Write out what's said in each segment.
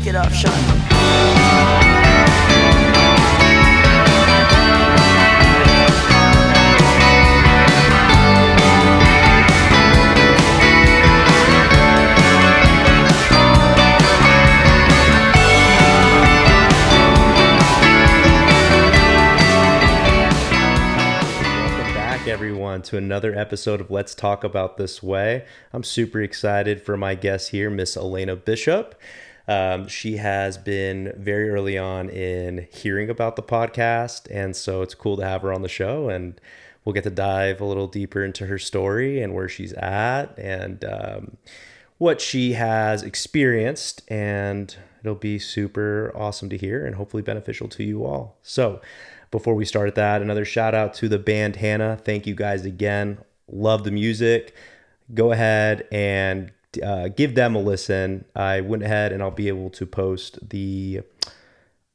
Shake it up, Sean. Everyone to another episode of Let's Talk About This Way. I'm super excited for my guest here, Miss Alaina Bishop. She has been very early on in hearing about the podcast, and so it's cool to have her on the show, and we'll get to dive a little deeper into her story and where she's at and what she has experienced, and it'll be super awesome to hear and hopefully beneficial to you all. So before we start that, another shout out to the band Hannah. Thank you guys again. Love the music. Go ahead and give them a listen. I went ahead and I'll be able to post the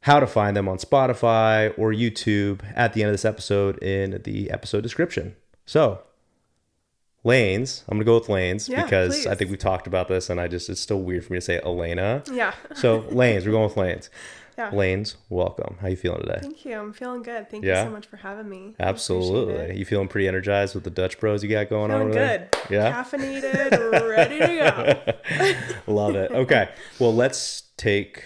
how to find them on Spotify or YouTube at the end of this episode in the episode description. So Lanes, I'm going to go with Lanes because please. I think we talked about this and it's still weird for me to say Alaina. Yeah. So Lanes, we're going with Lanes. Yeah. Lanes, welcome. How you feeling today? Thank you. I'm feeling good. Thank you so much for having me. Absolutely. You feeling pretty energized with the Dutch Bros you got going on over there? Good. Yeah. Caffeinated, ready to go. Love it. Okay. Well, let's take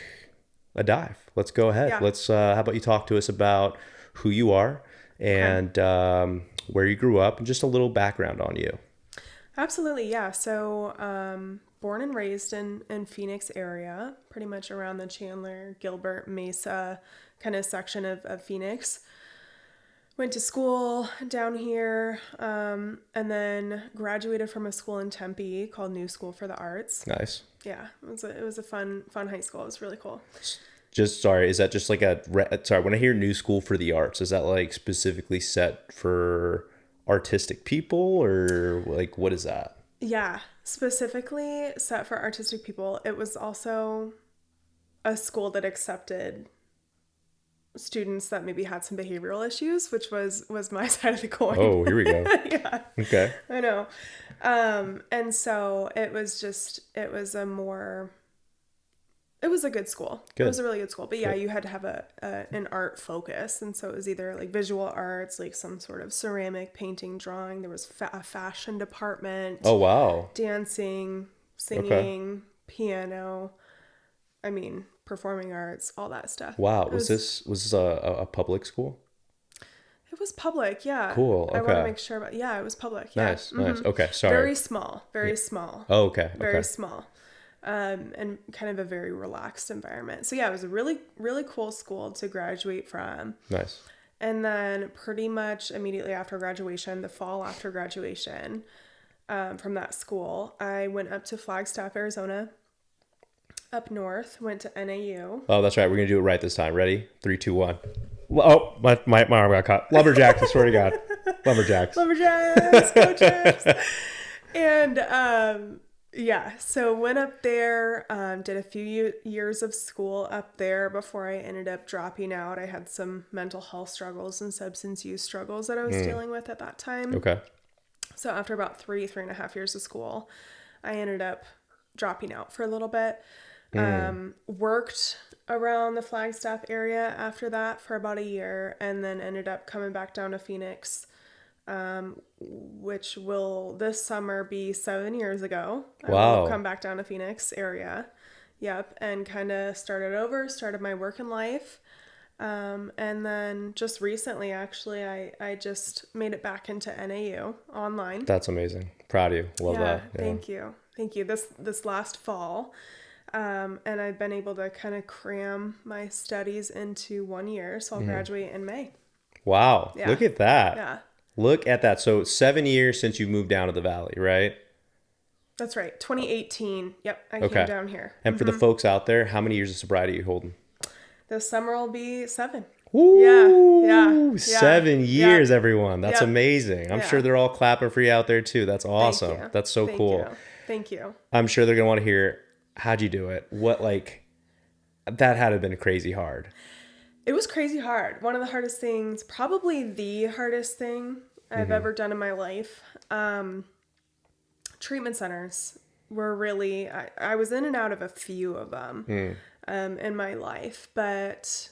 a dive. Let's go ahead. Yeah. Let's. How about you talk to us about who you are and where you grew up and just a little background on you. Absolutely. Yeah. So, born and raised in Phoenix area, pretty much around the Chandler, Gilbert, Mesa kind of section of Phoenix. Went to school down here, and then graduated from a school in Tempe called New School for the Arts. Nice. Yeah, it was a fun high school. It was really cool. Is that just like when I hear New School for the Arts, is that like specifically set for artistic people or like what is that? Yeah, specifically set for artistic people. It was also a school that accepted students that maybe had some behavioral issues, which was my side of the coin. Oh, here we go. Yeah. Okay. I know. And so it was a good school. Good. It was a really good school. But yeah, you had to have an art focus. And so it was either like visual arts, like some sort of ceramic, painting, drawing. There was a fashion department. Oh, wow. Dancing, singing, piano. I mean, performing arts, all that stuff. Wow. Was this a public school? It was public, yeah. Cool. Okay. I want to make sure about, it was public. Yeah. Nice. Okay. Sorry. Very small. Oh, okay. Very small. And kind of a very relaxed environment. So yeah, it was a really, really cool school to graduate from. Nice. And then pretty much immediately after graduation, the fall after graduation, from that school, I went up to Flagstaff, Arizona, up north, went to NAU. Oh, that's right. We're going to do it right this time. Ready? 3, 2, 1. Oh, my arm got caught. Lumberjacks, I swear to God. Lumberjacks. Go Chips. And, yeah, so went up there, did a few years of school up there before I ended up dropping out. I had some mental health struggles and substance use struggles that I was dealing with at that time. Okay. So after about 3.5 years of school, I ended up dropping out for a little bit. Worked around the Flagstaff area after that for about a year, and then ended up coming back down to Phoenix, which will this summer be 7 years ago. Wow. I will come back down to Phoenix area. Yep. And kind of started my working life. And then just recently, actually, I just made it back into NAU online. That's amazing. Proud of you. Love that. Yeah. Thank you. This last fall. And I've been able to kind of cram my studies into 1 year. So I'll graduate in May. Wow. Yeah. Look at that. Yeah. Look at that. So 7 years since you moved down to the valley, right? That's right. 2018. Yep. I came down here. And for the folks out there, how many years of sobriety are you holding? This summer will be 7. Ooh, Yeah. 7 years, everyone. That's Yeah. amazing. I'm sure they're all clapping for you out there too. That's awesome. Thank you. That's so cool. Thank you. I'm sure they're going to want to hear, how'd you do it? That had to have been crazy hard. It was crazy hard. One of the hardest things, probably the hardest thing I've ever done in my life. Treatment centers were really, I was in and out of a few of them in my life, but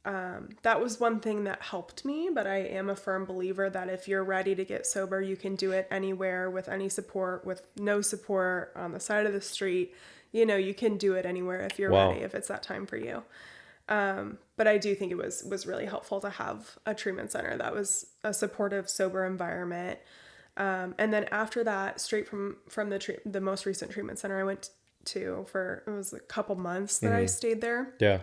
that was one thing that helped me. But I am a firm believer that if you're ready to get sober, you can do it anywhere with any support, with no support, on the side of the street. You know, you can do it anywhere if you're Wow. ready, if it's that time for you. But I do think it was really helpful to have a treatment center that was a supportive, sober environment. And then after that, straight from the most recent treatment center I went to for, it was a couple months that I stayed there. Yeah.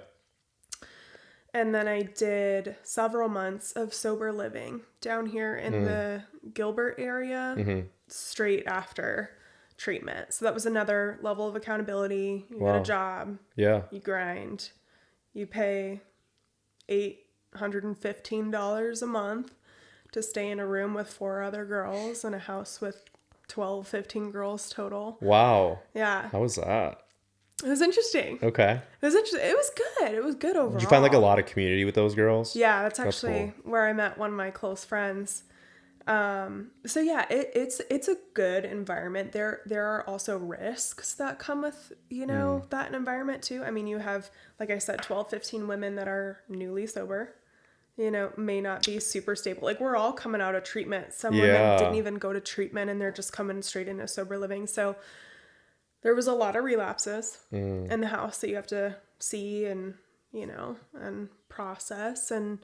And then I did several months of sober living down here in the Gilbert area straight after treatment. So that was another level of accountability. You got a job. Yeah. You grind. You pay $815 a month to stay in a room with 4 other girls in a house with 12, 15 girls total. Wow. Yeah. How was that? It was interesting. Okay. It was interesting. It was good. It was good overall. Did you find like a lot of community with those girls? Yeah, that's actually cool. where I met one of my close friends. So yeah, it's a good environment. There are also risks that come with, that environment too. I mean, you have, like I said, 12, 15 women that are newly sober, may not be super stable. Like, we're all coming out of treatment. Some women didn't even go to treatment and they're just coming straight into sober living. So there was a lot of relapses in the house that you have to see and, and process, and,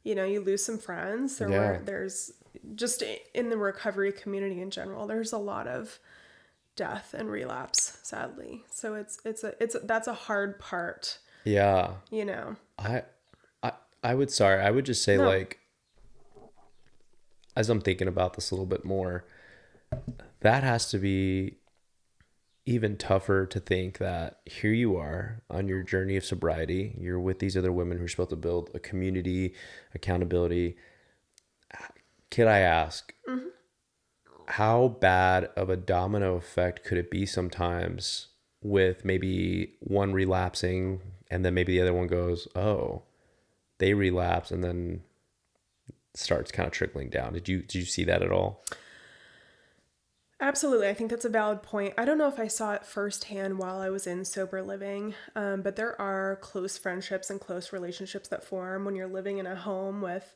you lose some friends. There's just in the recovery community in general, there's a lot of death and relapse, sadly. So that's a hard part. Yeah. I would just say, like, as I'm thinking about this a little bit more, that has to be even tougher to think that here you are on your journey of sobriety. You're with these other women who are supposed to build a community, accountability. Could I ask, how bad of a domino effect could it be sometimes with maybe one relapsing and then maybe the other one goes, oh, they relapse, and then starts kind of trickling down? Did you see that at all? Absolutely. I think that's a valid point. I don't know if I saw it firsthand while I was in sober living, but there are close friendships and close relationships that form when you're living in a home with,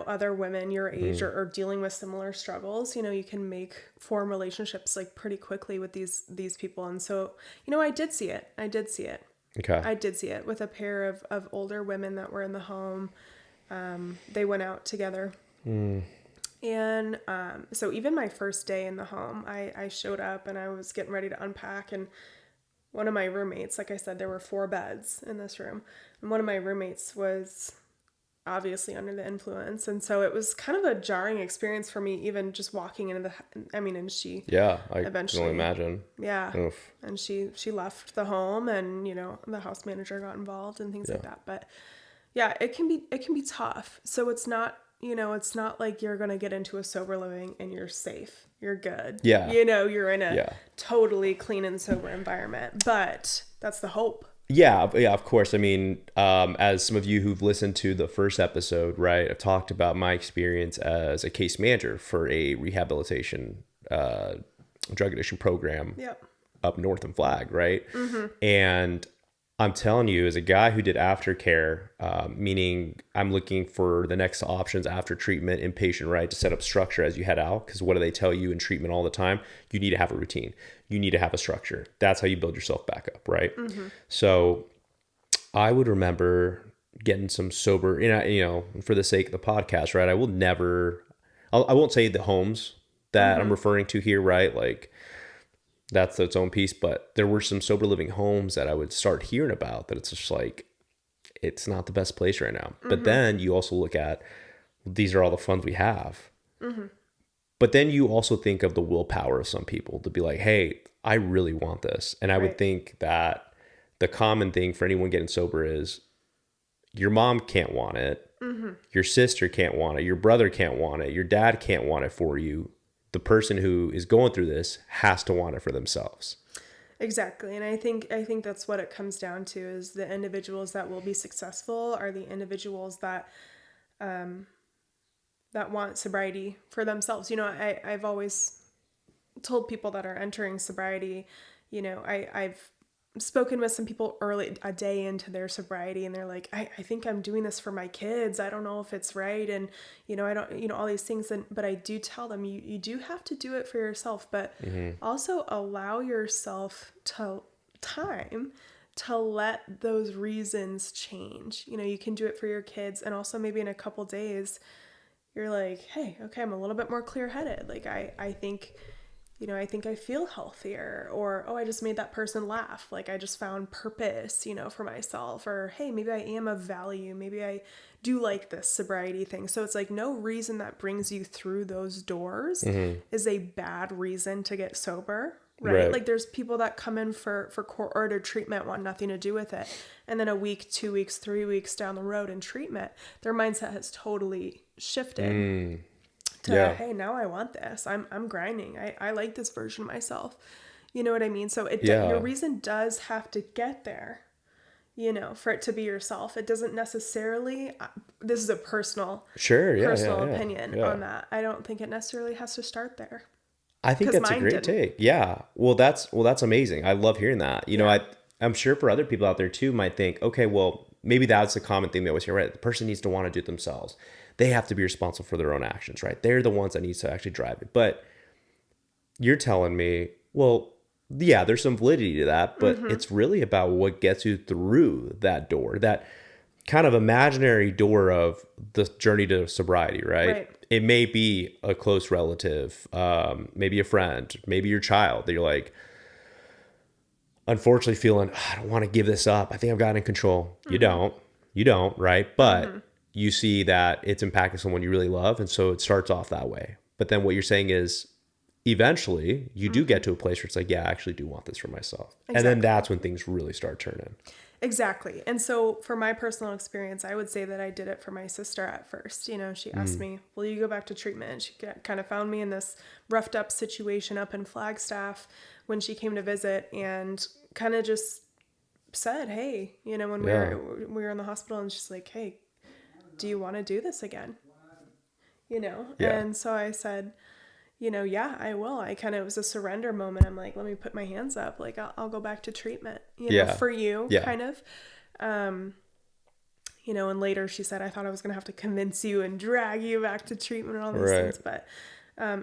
other women your age or dealing with similar struggles. You can form relationships like pretty quickly with these people. And so, I did see it. Okay. I did see it with a pair of older women that were in the home. They went out together. And so even my first day in the home, I showed up and I was getting ready to unpack, and one of my roommates, like I said, there were 4 beds in this room, and one of my roommates was obviously under the influence, and so it was kind of a jarring experience for me, even just walking into and she I eventually can only imagine. Oof. And she left the home, and the house manager got involved and things like that. But yeah, it can be tough. So it's not, it's not like you're going to get into a sober living and you're safe. You're good. Yeah. You're in a totally clean and sober environment, but that's the hope. Yeah, of course. I mean, as some of you who've listened to the first episode, right, I've talked about my experience as a case manager for a rehabilitation drug addiction program up north in Flag, right? And I'm telling you, as a guy who did aftercare, meaning I'm looking for the next options after treatment, inpatient, right, to set up structure as you head out. Because what do they tell you in treatment all the time? You need to have a routine. You need to have a structure. That's how you build yourself back up, right? So I would remember getting some sober, for the sake of the podcast, right? I won't say the homes that I'm referring to here, right? Like, that's its own piece, but there were some sober living homes that I would start hearing about that it's just like, it's not the best place right now. But then you also look at, these are all the funds we have. But then you also think of the willpower of some people to be like, hey, I really want this. And I would think that the common thing for anyone getting sober is your mom can't want it. Your sister can't want it. Your brother can't want it. Your dad can't want it for you. The person who is going through this has to want it for themselves. Exactly. And I think that's what it comes down to, is the individuals that will be successful are the individuals that that want sobriety for themselves. I've always told people that are entering sobriety, I've spoken with some people early, a day into their sobriety, and they're like, I think I'm doing this for my kids. I don't know if it's right. And, I don't, all these things. But I do tell them you do have to do it for yourself, but also allow yourself time to let those reasons change. You can do it for your kids. And also maybe in a couple days, you're like, hey, okay, I'm a little bit more clear-headed. Like I think, I think I feel healthier, or, oh, I just made that person laugh. Like I just found purpose, for myself, or, hey, maybe I am of value. Maybe I do like this sobriety thing. So it's like no reason that brings you through those doors is a bad reason to get sober. Right? Like there's people that come in for court order treatment, want nothing to do with it. And then a week, 2 weeks, 3 weeks down the road in treatment, their mindset has totally shifted to, hey, now I want this. I'm grinding. I like this version of myself. You know what I mean? So your reason does have to get there, for it to be yourself. It doesn't necessarily, this is a personal opinion on that. I don't think it necessarily has to start there. I think that's a great take. Yeah. Well, that's amazing. I love hearing that. I'm sure for other people out there too might think, okay, well, maybe that's a common thing they always hear, right? The person needs to want to do it themselves. They have to be responsible for their own actions, right? They're the ones that need to actually drive it. But you're telling me, well, yeah, there's some validity to that, but it's really about what gets you through that door, that kind of imaginary door of the journey to sobriety, right? It may be a close relative, maybe a friend, maybe your child that you're like, unfortunately feeling, I don't want to give this up. I think I've gotten in control. You don't, right? But you see that it's impacting someone you really love. And so it starts off that way. But then what you're saying is eventually you do get to a place where it's like, yeah, I actually do want this for myself. Exactly. And then that's when things really start turning. Exactly. And so for my personal experience, I would say that I did it for my sister at first. She asked me, will you go back to treatment? And she kind of found me in this roughed up situation up in Flagstaff when she came to visit, and kind of just said, hey, when we were in the hospital, and she's like, hey, do you want to do this again? And so I said, yeah, I will. It was a surrender moment. I'm like, let me put my hands up. Like, I'll go back to treatment, for you, kind of. And later she said, I thought I was going to have to convince you and drag you back to treatment and all these things. But,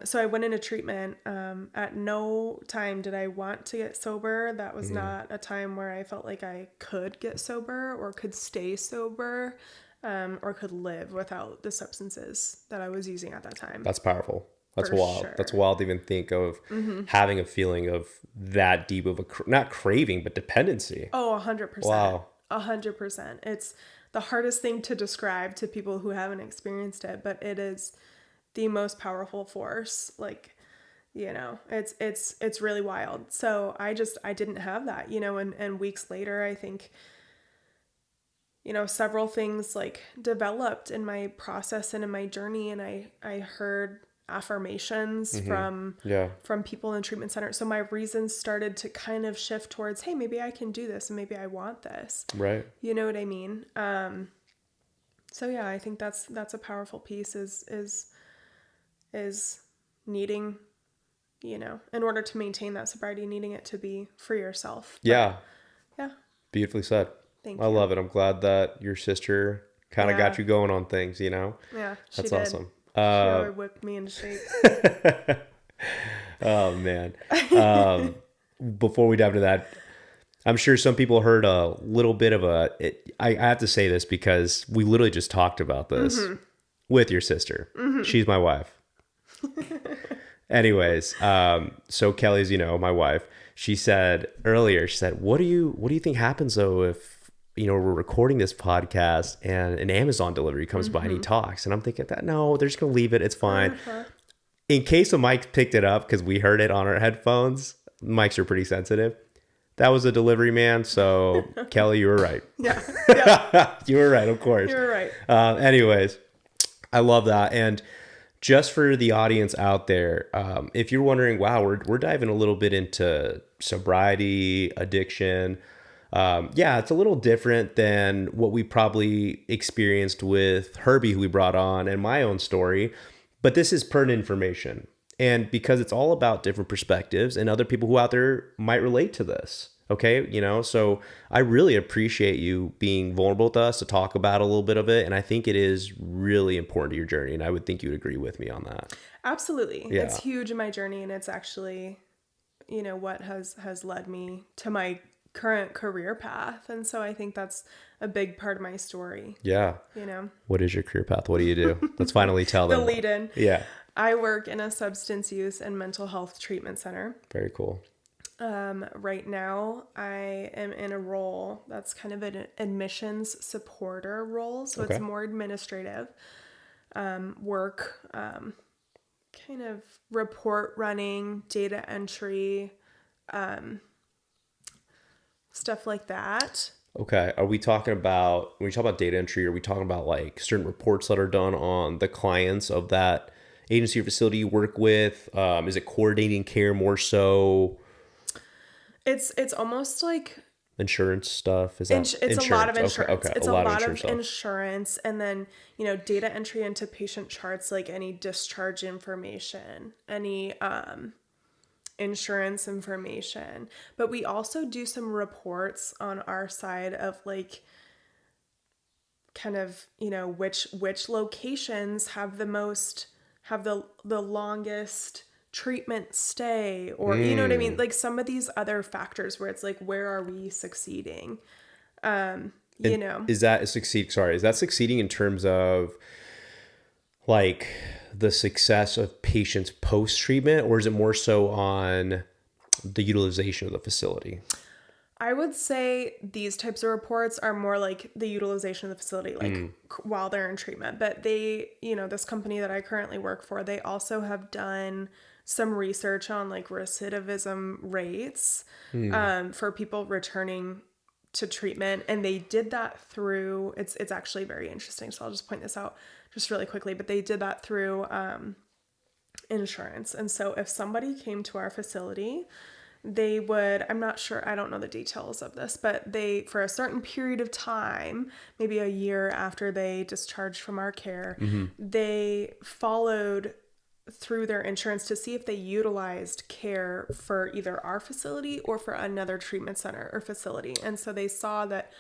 so I went into treatment. At no time did I want to get sober. That was not a time where I felt like I could get sober or could stay sober, or could live without the substances that I was using at that time. That's powerful. That's wild. Sure. That's wild to even think of having a feeling of that deep of not craving, but dependency. Oh, 100%. Wow. 100%. It's the hardest thing to describe to people who haven't experienced it, but it is the most powerful force. Like, it's really wild. So I didn't have that, and weeks later, I think, several things like developed in my process and in my journey. And I heard affirmations from people in treatment center. So my reasons started to kind of shift towards, hey, maybe I can do this and maybe I want this. Right. You know what I mean? So yeah, I think that's a powerful piece is needing, in order to maintain that sobriety, needing it to be for yourself. Yeah. Beautifully said. Thank you. I love it. I'm glad that your sister kind of got you going on things, Yeah, she That's did. Awesome. She really whipped me into shape. Oh, man. Before we dive into that, I'm sure some people heard a little bit of I have to say this because we literally just talked about this with your sister. She's my wife. Anyways, so Kelly's, my wife, she said earlier, what do you think happens though if, we're recording this podcast and an Amazon delivery comes by and he talks? And I'm thinking that, no, they're just going to leave it. It's fine. In case the mic picked it up, because we heard it on our headphones, mics are pretty sensitive. That was a delivery man. So Kelly, you were right. Yeah. You were right. Of course. You were right. Anyways, I love that. And just for the audience out there, if you're wondering, wow, we're diving a little bit into sobriety, addiction. It's a little different than what we probably experienced with Herbie, who we brought on, and my own story. But this is pertinent information. And because it's all about different perspectives and other people who out there might relate to this. Okay. So I really appreciate you being vulnerable with us to talk about a little bit of it. And I think it is really important to your journey. And I would think you would agree with me on that. Absolutely. Yeah. It's huge in my journey, and it's actually, what has led me to my current career path. And so I think that's a big part of my story. Yeah. What is your career path? What do you do? Let's finally tell The them. lead in. Yeah. I work in a substance use and mental health treatment center. Very cool. Right now, I am in a role that's kind of an admissions supporter role. So Okay. it's more administrative work, kind of report running, data entry, stuff like that. Okay. Are we talking about, when we talk about data entry, are we talking about like certain reports that are done on the clients of that agency or facility you work with? Is it coordinating care more so? It's almost like Insurance stuff? Is that it's insurance? a lot of Okay. insurance. Okay. It's A a lot of lot insurance of stuff. insurance, and then data entry into patient charts, like any discharge information, any insurance information. But we also do some reports on our side of like kind of which locations have the longest treatment stay, or you know what I mean, like some of these other factors where it's like, where are we succeeding? Is that succeeding in terms of like the success of patients post treatment, or is it more so on the utilization of the facility? I would say these types of reports are more like the utilization of the facility, like while they're in treatment. But this company that I currently work for, they also have done some research on like recidivism rates for people returning to treatment. And they did that through, it's actually very interesting. So I'll just point this out just really quickly, but they did that through insurance. And so if somebody came to our facility, they would, I'm not sure, I don't know the details of this, but they, for a certain period of time, maybe a year after they discharged from our care, they followed through their insurance to see if they utilized care for either our facility or for another treatment center or facility. And so they saw that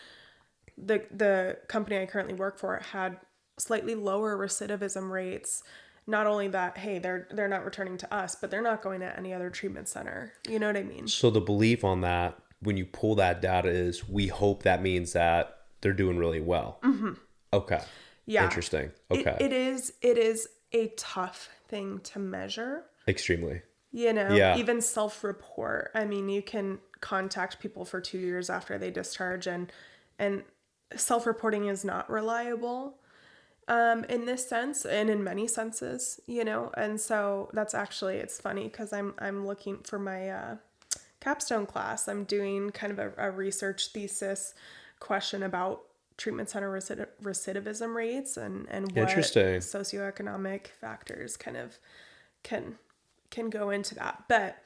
the company I currently work for had slightly lower recidivism rates. Not only that, hey, they're not returning to us, but they're not going to any other treatment center. You know what I mean? So the belief on that, when you pull that data, is we hope that means that they're doing really well. Okay. Yeah. Interesting. Okay. It is a tough thing to measure. Extremely. Yeah. Even self-report. I mean, you can contact people for 2 years after they discharge, and self-reporting is not reliable. In this sense and in many senses, and so that's actually, it's funny because I'm looking for my capstone class. I'm doing kind of a research thesis question about treatment center recidivism rates and what socioeconomic factors kind of can go into that. But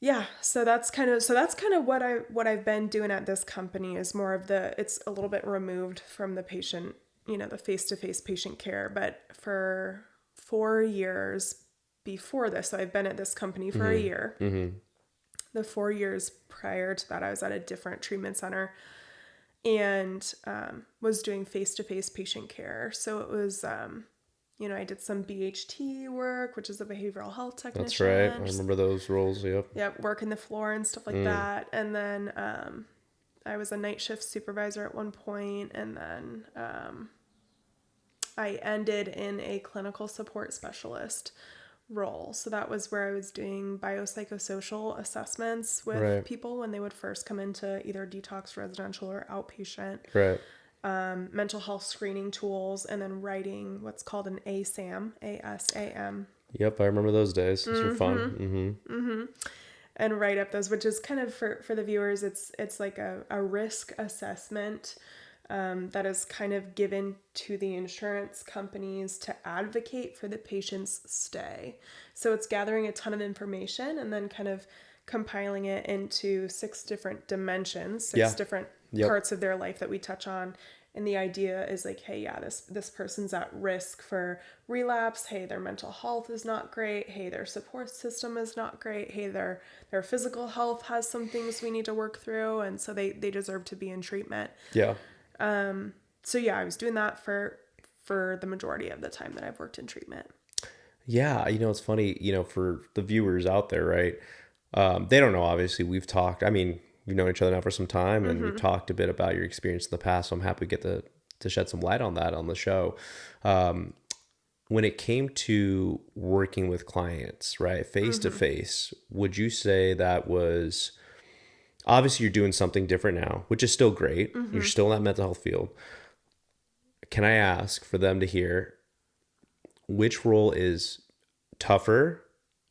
yeah, so that's kind of what I've been doing at this company, is more of it's a little bit removed from the patient, the face-to-face patient care. But for 4 years before this, so I've been at this company for a year. The 4 years prior to that, I was at a different treatment center and was doing face-to-face patient care. So it was, I did some BHT work, which is a behavioral health technician. That's right. I remember those roles. Yep. Yep. Working the floor and stuff like that. And then I was a night shift supervisor at one point, and then I ended in a clinical support specialist role. So that was where I was doing biopsychosocial assessments with people when they would first come into either detox, residential, or outpatient. Right. Mental health screening tools, and then writing what's called an ASAM, ASAM. Yep, I remember those days. Those were fun. And write up those, which is kind of for the viewers, it's like a risk assessment that is kind of given to the insurance companies to advocate for the patient's stay. So it's gathering a ton of information and then kind of compiling it into 6 different dimensions, six Yeah. different Yep. parts of their life that we touch on. And the idea is like, hey, yeah, this person's at risk for relapse. Hey, their mental health is not great. Hey, their support system is not great. Hey, their physical health has some things we need to work through, and so they deserve to be in treatment. Yeah. So yeah, I was doing that for the majority of the time that I've worked in treatment. Yeah. It's funny, for the viewers out there, right? They don't know, obviously, we've talked. I mean, we've known each other now for some time, and we've talked a bit about your experience in the past. So I'm happy we get to shed some light on that on the show. When it came to working with clients, right, face to face, would you say that was obviously you're doing something different now, which is still great. You're still in that mental health field. Can I ask for them to hear which role is tougher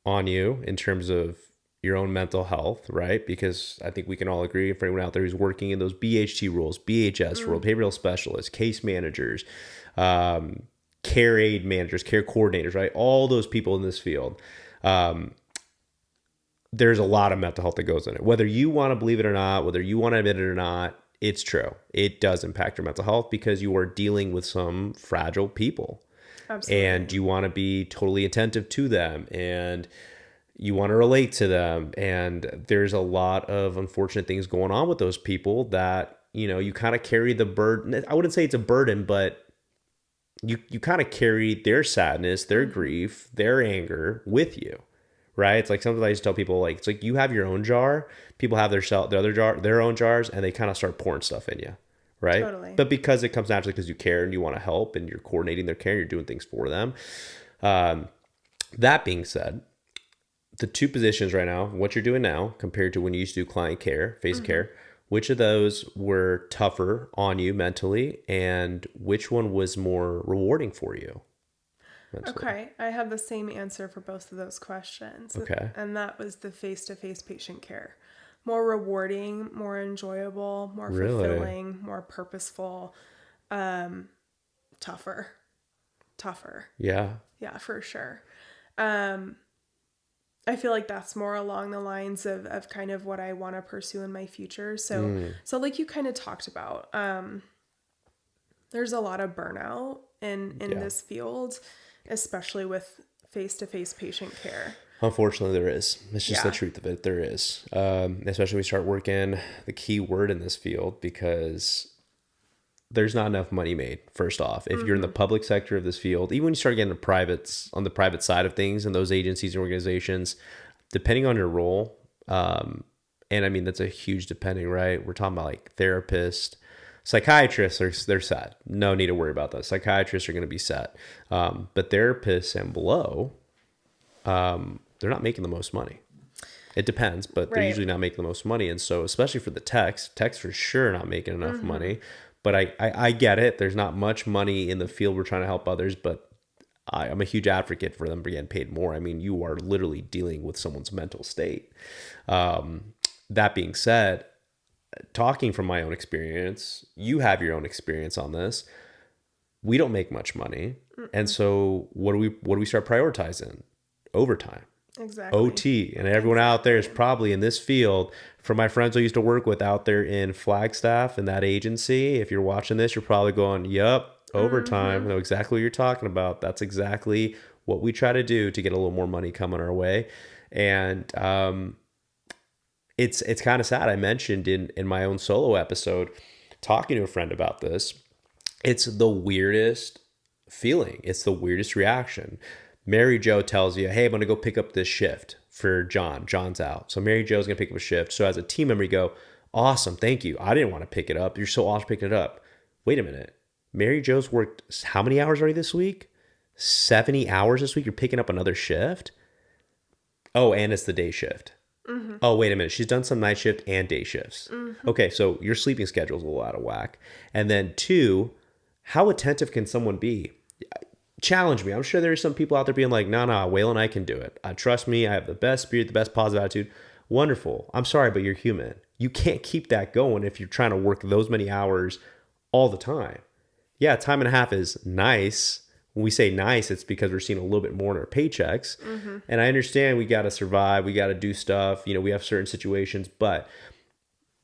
on you in terms of your own mental health, right? Because I think we can all agree, for anyone out there who's working in those BHT roles, BHS role, behavioral specialists, case managers, care aid managers, care coordinators, right? All those people in this field, there's a lot of mental health that goes in it. Whether you want to believe it or not, whether you want to admit it or not, it's true. It does impact your mental health because you are dealing with some fragile people. Absolutely. And you want to be totally attentive to them, and you want to relate to them. And there's a lot of unfortunate things going on with those people that, you kind of carry the burden. I wouldn't say it's a burden, but you kind of carry their sadness, their grief, their anger with you, right? It's like sometimes I used to tell people, like, it's like you have your own jar, people have their own jars, and they kind of start pouring stuff in you, right? Totally. But because it comes naturally because you care and you want to help and you're coordinating their care, you're doing things for them. That being said, the two positions right now, what you're doing now compared to when you used to do client care, face care, which of those were tougher on you mentally, and which one was more rewarding for you mentally? Okay, I have the same answer for both of those questions. Okay. And that was the face-to-face patient care. More rewarding, more enjoyable, more Really? fulfilling, more purposeful, tougher. Yeah. Yeah, for sure. I feel like that's more along the lines of kind of what I want to pursue in my future. So like you kind of talked about, there's a lot of burnout in Yeah. this field, especially with face-to-face patient care. Unfortunately, there is. It's just the Yeah. truth of it. There is. Especially when we start working the key word in this field, because there's not enough money made, first off. If you're in the public sector of this field, even when you start getting on the private side of things and those agencies and organizations, depending on your role, and I mean, that's a huge depending, right? We're talking about like therapists, psychiatrists, they're set. No need to worry about that. Psychiatrists are going to be set. But therapists and below, they're not making the most money. It depends, but they're Right. usually not making the most money. And so, especially for the techs for sure not making enough money. But I get it. There's not much money in the field. We're trying to help others, but I'm a huge advocate for them getting paid more. I mean, you are literally dealing with someone's mental state. That being said, talking from my own experience, you have your own experience on this. We don't make much money. And so what do we start prioritizing? Overtime. Exactly. OT. And everyone out there is probably in this field. For my friends I used to work with out there in Flagstaff in that agency, if you're watching this, you're probably going, yup, overtime. I know exactly what you're talking about. That's exactly what we try to do to get a little more money coming our way. And it's kind of sad. I mentioned in my own solo episode, talking to a friend about this, it's the weirdest feeling. It's the weirdest reaction. Mary Jo tells you, hey, I'm going to go pick up this shift for John. John's out. So Mary Jo's going to pick up a shift. So as a team member, you go, awesome, thank you. I didn't want to pick it up. You're so awesome picking it up. Wait a minute. Mary Jo's worked how many hours already this week? 70 hours this week? You're picking up another shift? Oh, and it's the day shift. Oh, wait a minute. She's done some night shift and day shifts. Okay, so your sleeping schedule's a little out of whack. And then 2, how attentive can someone be? Challenge me. I'm sure there's some people out there being like, no, Waylon, I can do it. Trust me, I have the best spirit, the best positive attitude. Wonderful. I'm sorry, but you're human. You can't keep that going if you're trying to work those many hours all the time. Yeah, time and a half is nice when we say nice, it's because we're seeing a little bit more in our paychecks. And I understand we got to survive, we got to do stuff, we have certain situations, but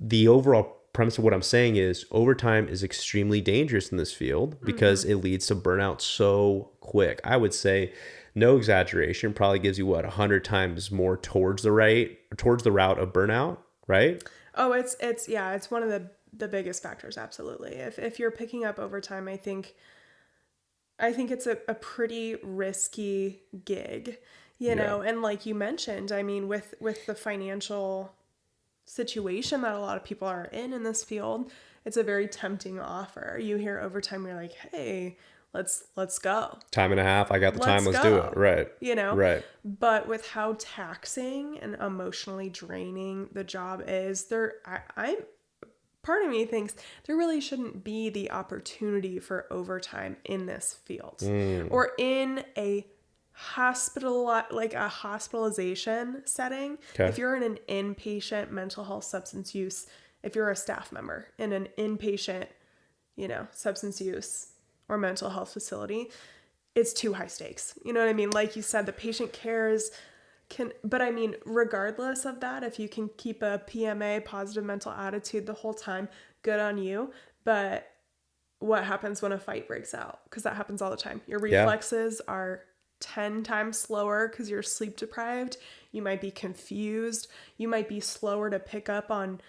the overall premise of what I'm saying is overtime is extremely dangerous in this field because it leads to burnout so quick. I would say, no exaggeration, probably gives you 100 times more towards the route of burnout, right? Oh, it's one of the biggest factors. Absolutely. If you're picking up overtime, I think it's a pretty risky gig, Yeah. and like you mentioned, I mean, with the financial situation that a lot of people are in this field, it's a very tempting offer. You hear overtime, you're like, hey, let's go. Time and a half. I got the time. Let's Let's do it. go. Right. Right. But with how taxing and emotionally draining the job is, I part of me thinks there really shouldn't be the opportunity for overtime in this field or in a hospitalization setting. Okay. If you're in an inpatient mental health substance use, if you're a staff member in an inpatient, substance use or mental health facility, it's too high stakes. You know what I mean? Like you said, the patient cares but I mean, regardless of that, if you can keep a PMA, positive mental attitude, the whole time, good on you. But what happens when a fight breaks out? Because that happens all the time. Your reflexes are 10 times slower because you're sleep deprived. You might be confused. You might be slower to pick up on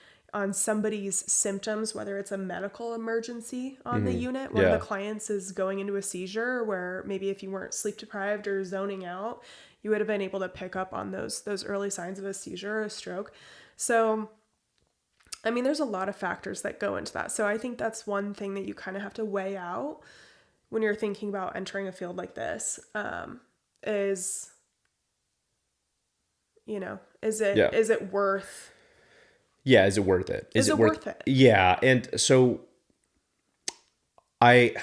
somebody's symptoms, whether it's a medical emergency on the unit. One of the clients is going into a seizure where maybe if you weren't sleep deprived or zoning out, you would have been able to pick up on those early signs of a seizure or a stroke. So, I mean, there's a lot of factors that go into that. So I think that's one thing that you kind of have to weigh out when you're thinking about entering a field like this, is it worth... Yeah, is it worth it? Is it worth it? Yeah, and so I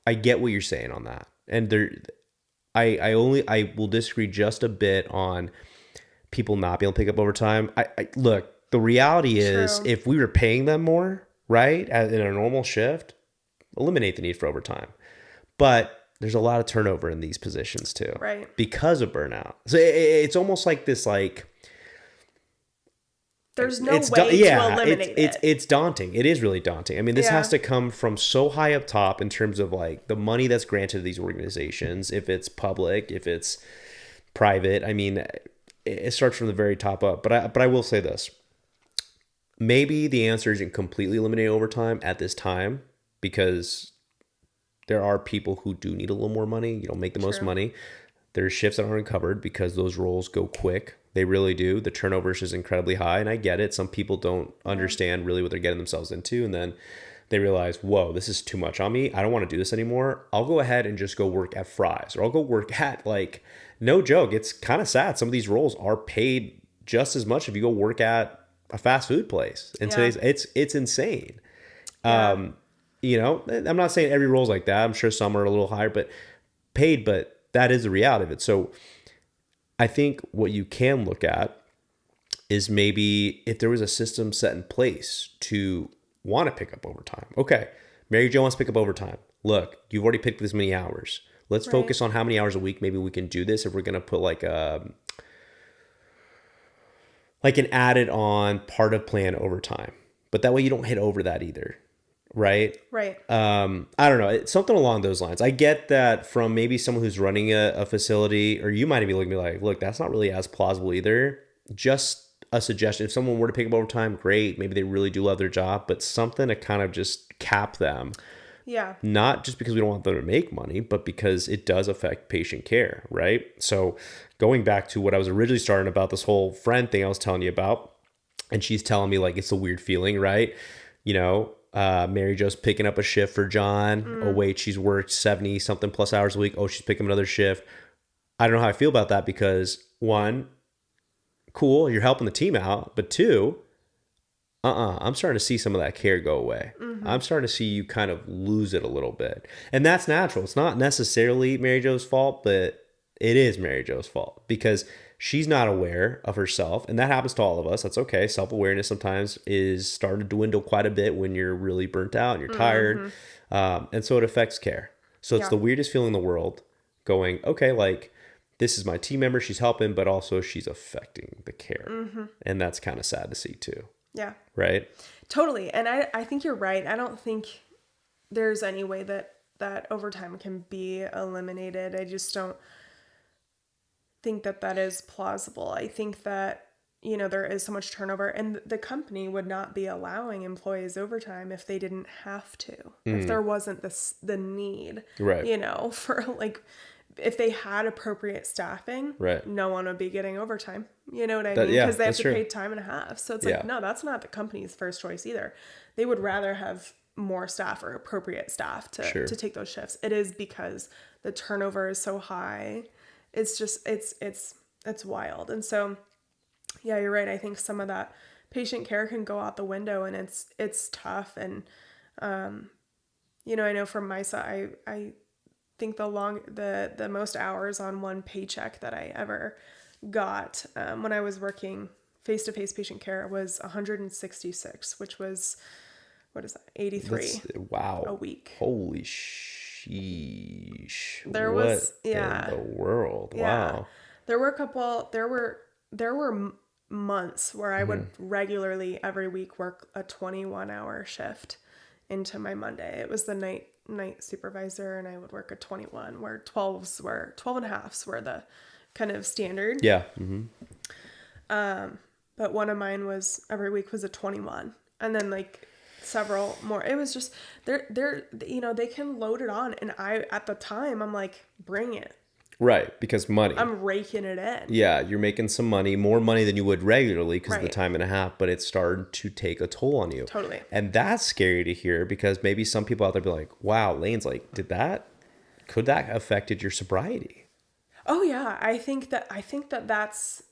get what you're saying on that. And I will disagree just a bit on people not being able to pick up overtime. I look, the reality is True. if we were paying them more, right, in a normal shift, eliminate the need for overtime. But there's a lot of turnover in these positions too. Right. Because of burnout. So it's almost like this there's no way to eliminate it. It's daunting. It is really daunting. I mean, this has to come from so high up top in terms of like the money that's granted to these organizations, if it's public, if it's private. I mean, it starts from the very top up. But I will say this. Maybe the answer isn't completely eliminating overtime at this time because there are people who do need a little more money, make the most money. There's shifts that aren't covered because those roles go quick. They really do. The turnover is incredibly high, and I get it. Some people don't understand really what they're getting themselves into, and then they realize, whoa, this is too much on me. I don't want to do this anymore. I'll go ahead and just go work at Fry's, or I'll go work at, no joke, it's kind of sad. Some of these roles are paid just as much if you go work at a fast food place. And today's, it's insane. I'm not saying every role's like that. I'm sure some are a little higher, but paid, but that is the reality of it. So I think what you can look at is maybe if there was a system set in place to want to pick up overtime. Okay, Mary Jo wants to pick up overtime. Look, you've already picked this many hours. Let's focus on how many hours a week maybe we can do this if we're going to put like an added on part of plan overtime. But that way you don't hit over that either. Right? Right. I don't know. It's something along those lines. I get that from maybe someone who's running a facility, or you might be looking at me like, look, that's not really as plausible either. Just a suggestion. If someone were to pick up overtime, great. Maybe they really do love their job, but something to kind of just cap them. Yeah. Not just because we don't want them to make money, but because it does affect patient care, right? So going back to what I was originally starting about, this whole friend thing I was telling you about, and she's telling me like it's a weird feeling, right? Mary Jo's picking up a shift for John. Oh, wait, she's worked 70 something plus hours a week. Oh, she's picking up another shift. I don't know how I feel about that because one, cool, you're helping the team out. But two, I'm starting to see some of that care go away. I'm starting to see you kind of lose it a little bit. And that's natural. It's not necessarily Mary Jo's fault, but it is Mary Jo's fault because she's not aware of herself, and that happens to all of us. That's okay. Self-awareness sometimes is starting to dwindle quite a bit when you're really burnt out and you're tired. And so it affects care. So it's Yeah. the weirdest feeling in the world going, okay, like this is my team member, she's helping, but also she's affecting the care. And that's kind of sad to see too. Yeah. Right? Totally. And I think you're right. I don't think there's any way that overtime can be eliminated. I just don't think that is plausible. I think that, there is so much turnover, and the company would not be allowing employees overtime if they didn't have to, if there wasn't the need, Right. for like, if they had appropriate staffing, Right. no one would be getting overtime. You know what I That, mean? yeah, Because they have that's to true. pay time and a half. So it's Yeah. like, no, that's not the company's first choice either. They would rather have more staff or appropriate staff Sure. to take those shifts. It is because the turnover is so high. It's just it's wild. And so yeah, you're right. I think some of that patient care can go out the window, and it's tough. And I know from my side, I think the most hours on one paycheck that I ever got when I was working face-to-face patient care was 166, which was, what is that, 83 Wow. a week. Holy sheesh. There What was, in yeah, the world? yeah. Wow. There were months where I would regularly every week work a 21-hour shift into my Monday. It was the night supervisor, and I would work a 21, where 12 and a halves were the kind of standard. Yeah. But one of mine was every week was a 21, and then like several more. It was just they can load it on, and I at the time I'm like, bring it. Right. Because money. I'm raking it in. Yeah, you're making some money, more money than you would regularly because of the Right. time and a half, but it's starting to take a toll on you. Totally. And that's scary to hear because maybe some people out there be like, wow, Lane's like, could that affected your sobriety? Oh yeah, I think that that's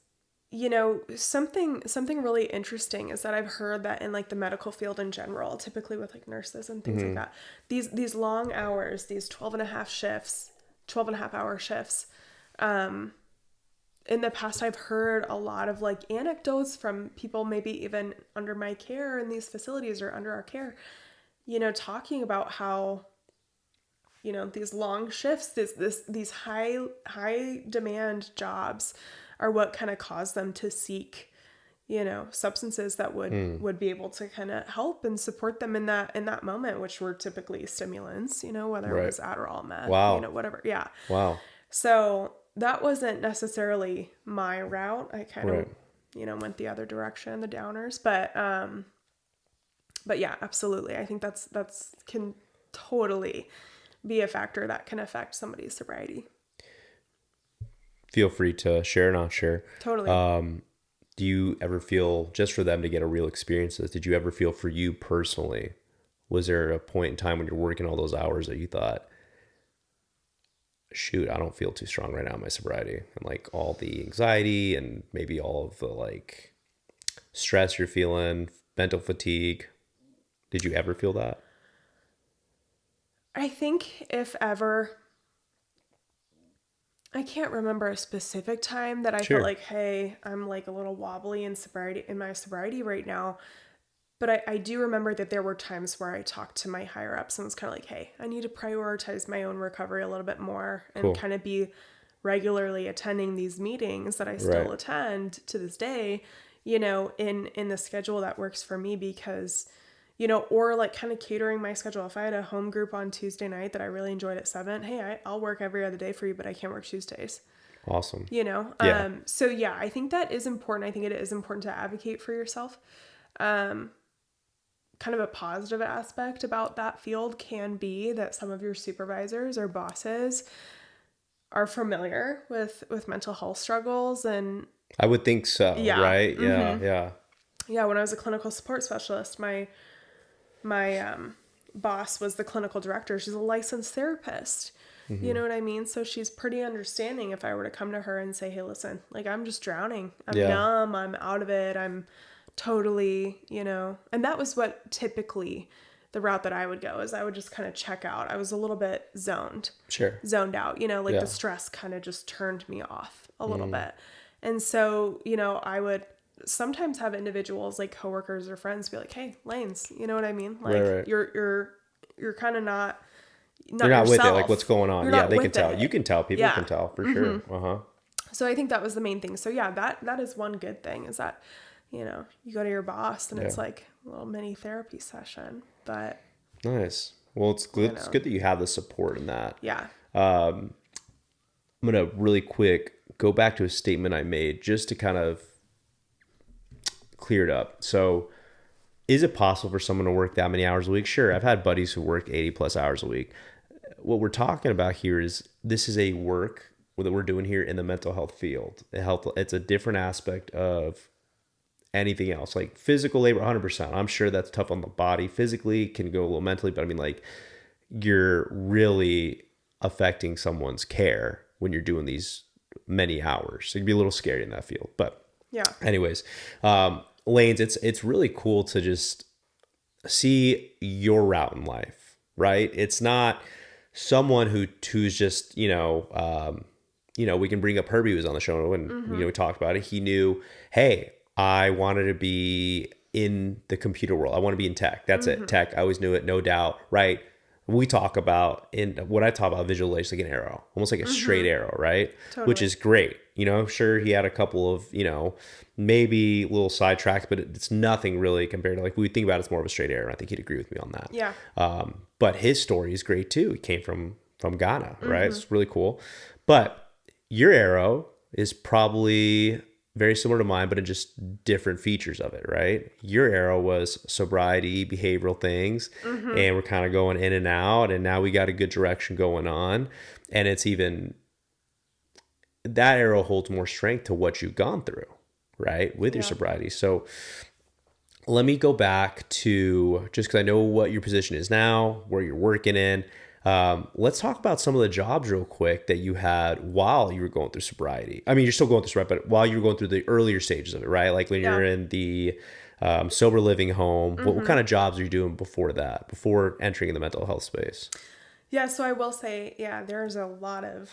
something really interesting is that I've heard that in like the medical field in general, typically with like nurses and things like that, these long hours, these 12 and a half hour shifts, in the past I've heard a lot of like anecdotes from people maybe even under my care in these facilities or under our care, talking about how these long shifts, these high demand jobs are what kind of cause them to seek, substances that would be able to kind of help and support them in that moment, which were typically stimulants, whether it Right. was Adderall, meth, Wow. whatever. Yeah. Wow. So that wasn't necessarily my route. I kind of, Right. went the other direction, the downers, but yeah, absolutely. I think that's can totally be a factor that can affect somebody's sobriety. Feel free to share or not share. Totally. Do you ever feel, just for them to get a real experience, did you ever feel for you personally, was there a point in time when you're working all those hours that you thought, shoot, I don't feel too strong right now in my sobriety, and like all the anxiety and maybe all of the like stress you're feeling, mental fatigue? Did you ever feel that? I think if ever, I can't remember a specific time that I Sure. felt like, hey, I'm like a little wobbly in my sobriety right now. But I do remember that there were times where I talked to my higher ups and was kind of like, hey, I need to prioritize my own recovery a little bit more and Cool. kind of be regularly attending these meetings that I still Right. attend to this day, in the schedule that works for me, because, or like kind of catering my schedule. If I had a home group on Tuesday night that I really enjoyed at 7, hey, I'll work every other day for you, but I can't work Tuesdays. Awesome. Yeah. So yeah, I think that is important. I think it is important to advocate for yourself. Kind of a positive aspect about that field can be that some of your supervisors or bosses are familiar with mental health struggles. And I would think so, yeah, right? Yeah, yeah. yeah, when I was a clinical support specialist, my boss was the clinical director. She's a licensed therapist. You know what I mean? So she's pretty understanding if I were to come to her and say, hey, listen, like I'm just drowning. I'm Yeah. numb. I'm out of it. I'm totally, and that was what typically the route that I would go is I would just kind of check out. I was a little bit Sure. zoned out, like Yeah. the stress kind of just turned me off a little bit. And so, I would sometimes have individuals like coworkers or friends be like, hey, Lanes, you know what I mean? Like Right. you're kind of not, not You're not with it. yourself. Like, what's going on? You're Yeah, not they can with tell. it. You can tell. People Yeah. can tell for sure. Uh-huh. So I think that was the main thing. So yeah, that is one good thing, is that, you know, you go to your boss and it's Yeah. like a little mini therapy session. But Nice. Well, it's you good. It's know, good that you have the support in that. yeah. I'm going to really quick go back to a statement I made just to kind of clear it up. So, is it possible for someone to work that many hours a week? Sure. I've had buddies who work 80 plus hours a week. What we're talking about here is this is a work that we're doing here in the mental health field. It's a different aspect of anything else. Like physical labor, 100%. I'm sure that's tough on the body. Physically can go a little mentally, but I mean, like, you're really affecting someone's care when you're doing these many hours. So it can be a little scary in that field. But Yeah. anyways, Lanes, it's really cool to just see your route in life, right? It's not someone who's just, we can bring up Herbie, who was on the show, and we talked about it. He knew, hey, I wanted to be in the computer world. I want to be in tech. That's it. Tech. I always knew it, no doubt, right? We talk about what I talk about visualization, like an arrow, almost like a straight arrow, right? Totally. Which is great. Sure, he had a couple of, maybe little sidetracks, but it's nothing really compared to, like, we think about it's more of a straight arrow. I think he'd agree with me on that. Yeah. But his story is great too. He came from Ghana, right? It's really cool. But your arrow is probably very similar to mine, but in just different features of it, right? Your arrow was sobriety, behavioral things, and we're kind of going in and out, and now we got a good direction going on. And it's even, that arrow holds more strength to what you've gone through, right? With your sobriety. So let me go back to, just because I know what your position is now, where you're working in. Let's talk about some of the jobs real quick that you had while you were going through sobriety. I mean, you're still going through sobriety, but while you were going through the earlier stages of it, right? Like when you're in the sober living home, what kind of jobs are you doing before that, before entering in the mental health space? Yeah. So I will say, there's a lot of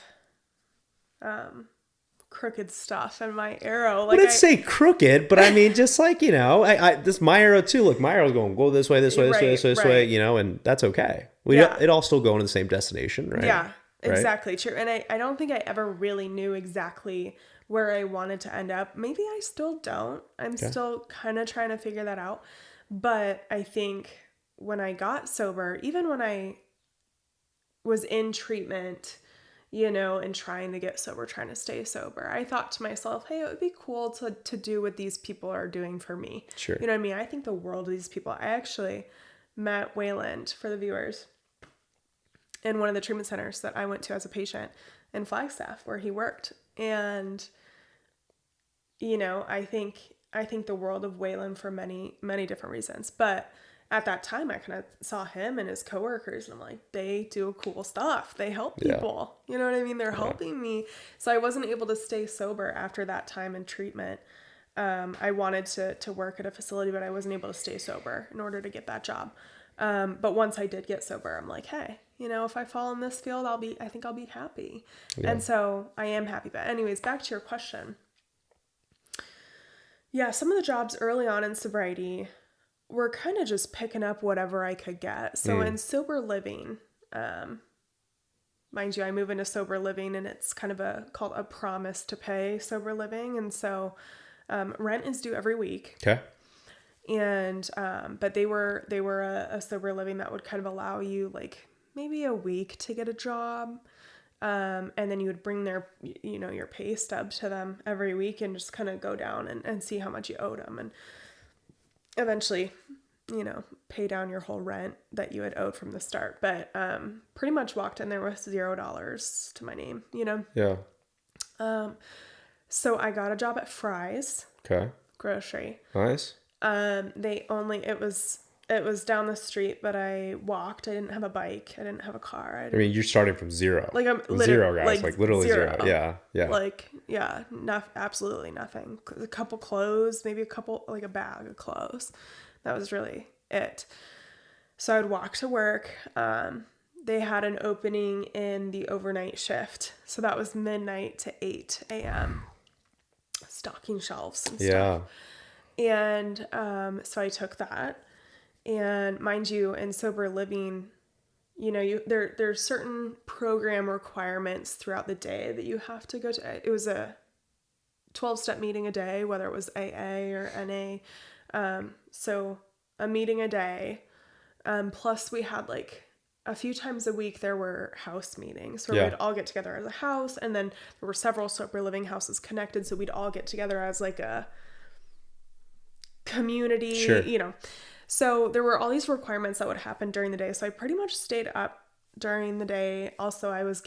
crooked stuff in my arrow. Like, Let's say crooked, but I mean, just like, this my arrow too. Look, my arrow's going, go this way, this way, this way, this way, and that's okay. It all still going to the same destination, right? Yeah, exactly. Right? True. And I don't think I ever really knew exactly where I wanted to end up. Maybe I still don't. I'm still kind of trying to figure that out. But I think when I got sober, even when I was in treatment, and trying to get sober, trying to stay sober, I thought to myself, hey, it would be cool to do what these people are doing for me. Sure. You know what I mean? I think the world of these people. I actually met Wayland, for the viewers, in one of the treatment centers that I went to as a patient in Flagstaff, where he worked. And, I think the world of Wayland for many, many different reasons. But at that time, I kind of saw him and his coworkers, and I'm like, they do cool stuff. They help people. You know what I mean? They're helping me. So I wasn't able to stay sober after that time in treatment. I wanted to work at a facility, but I wasn't able to stay sober in order to get that job. But once I did get sober, I'm like, hey, if I fall in this field, I think I'll be happy. Yeah. And so I am happy. But anyways, back to your question. Yeah, some of the jobs early on in sobriety were kind of just picking up whatever I could get. So in sober living, mind you, I move into sober living, and it's kind of called a promise to pay sober living. And so rent is due every week. Okay. And but they were a sober living that would kind of allow you like maybe a week to get a job. And then you would bring your pay stub to them every week and just kind of go down and see how much you owed them. And eventually, pay down your whole rent that you had owed from the start. But pretty much walked in there with $0 to my name, Yeah. So I got a job at Fry's. Okay. Grocery. Nice. It was down the street, but I walked. I didn't have a bike. I didn't have a car. I mean, you're starting from zero. Like I'm zero, guys. Like literally zero. Yeah. Yeah. Like, yeah, absolutely nothing. A couple clothes, maybe like a bag of clothes. That was really it. So I'd walk to work. They had an opening in the overnight shift. So that was midnight to 8 a.m. Stocking shelves and stuff. Yeah. And so I took that. And mind you, in sober living, there's certain program requirements throughout the day that you have to go to. It was a 12-step meeting a day, whether it was AA or NA. So a meeting a day. Plus we had like a few times a week there were house meetings where we'd all get together as a house, and then there were several sober living houses connected, so we'd all get together as like a community, Sure. So there were all these requirements that would happen during the day. So I pretty much stayed up during the day. Also, I was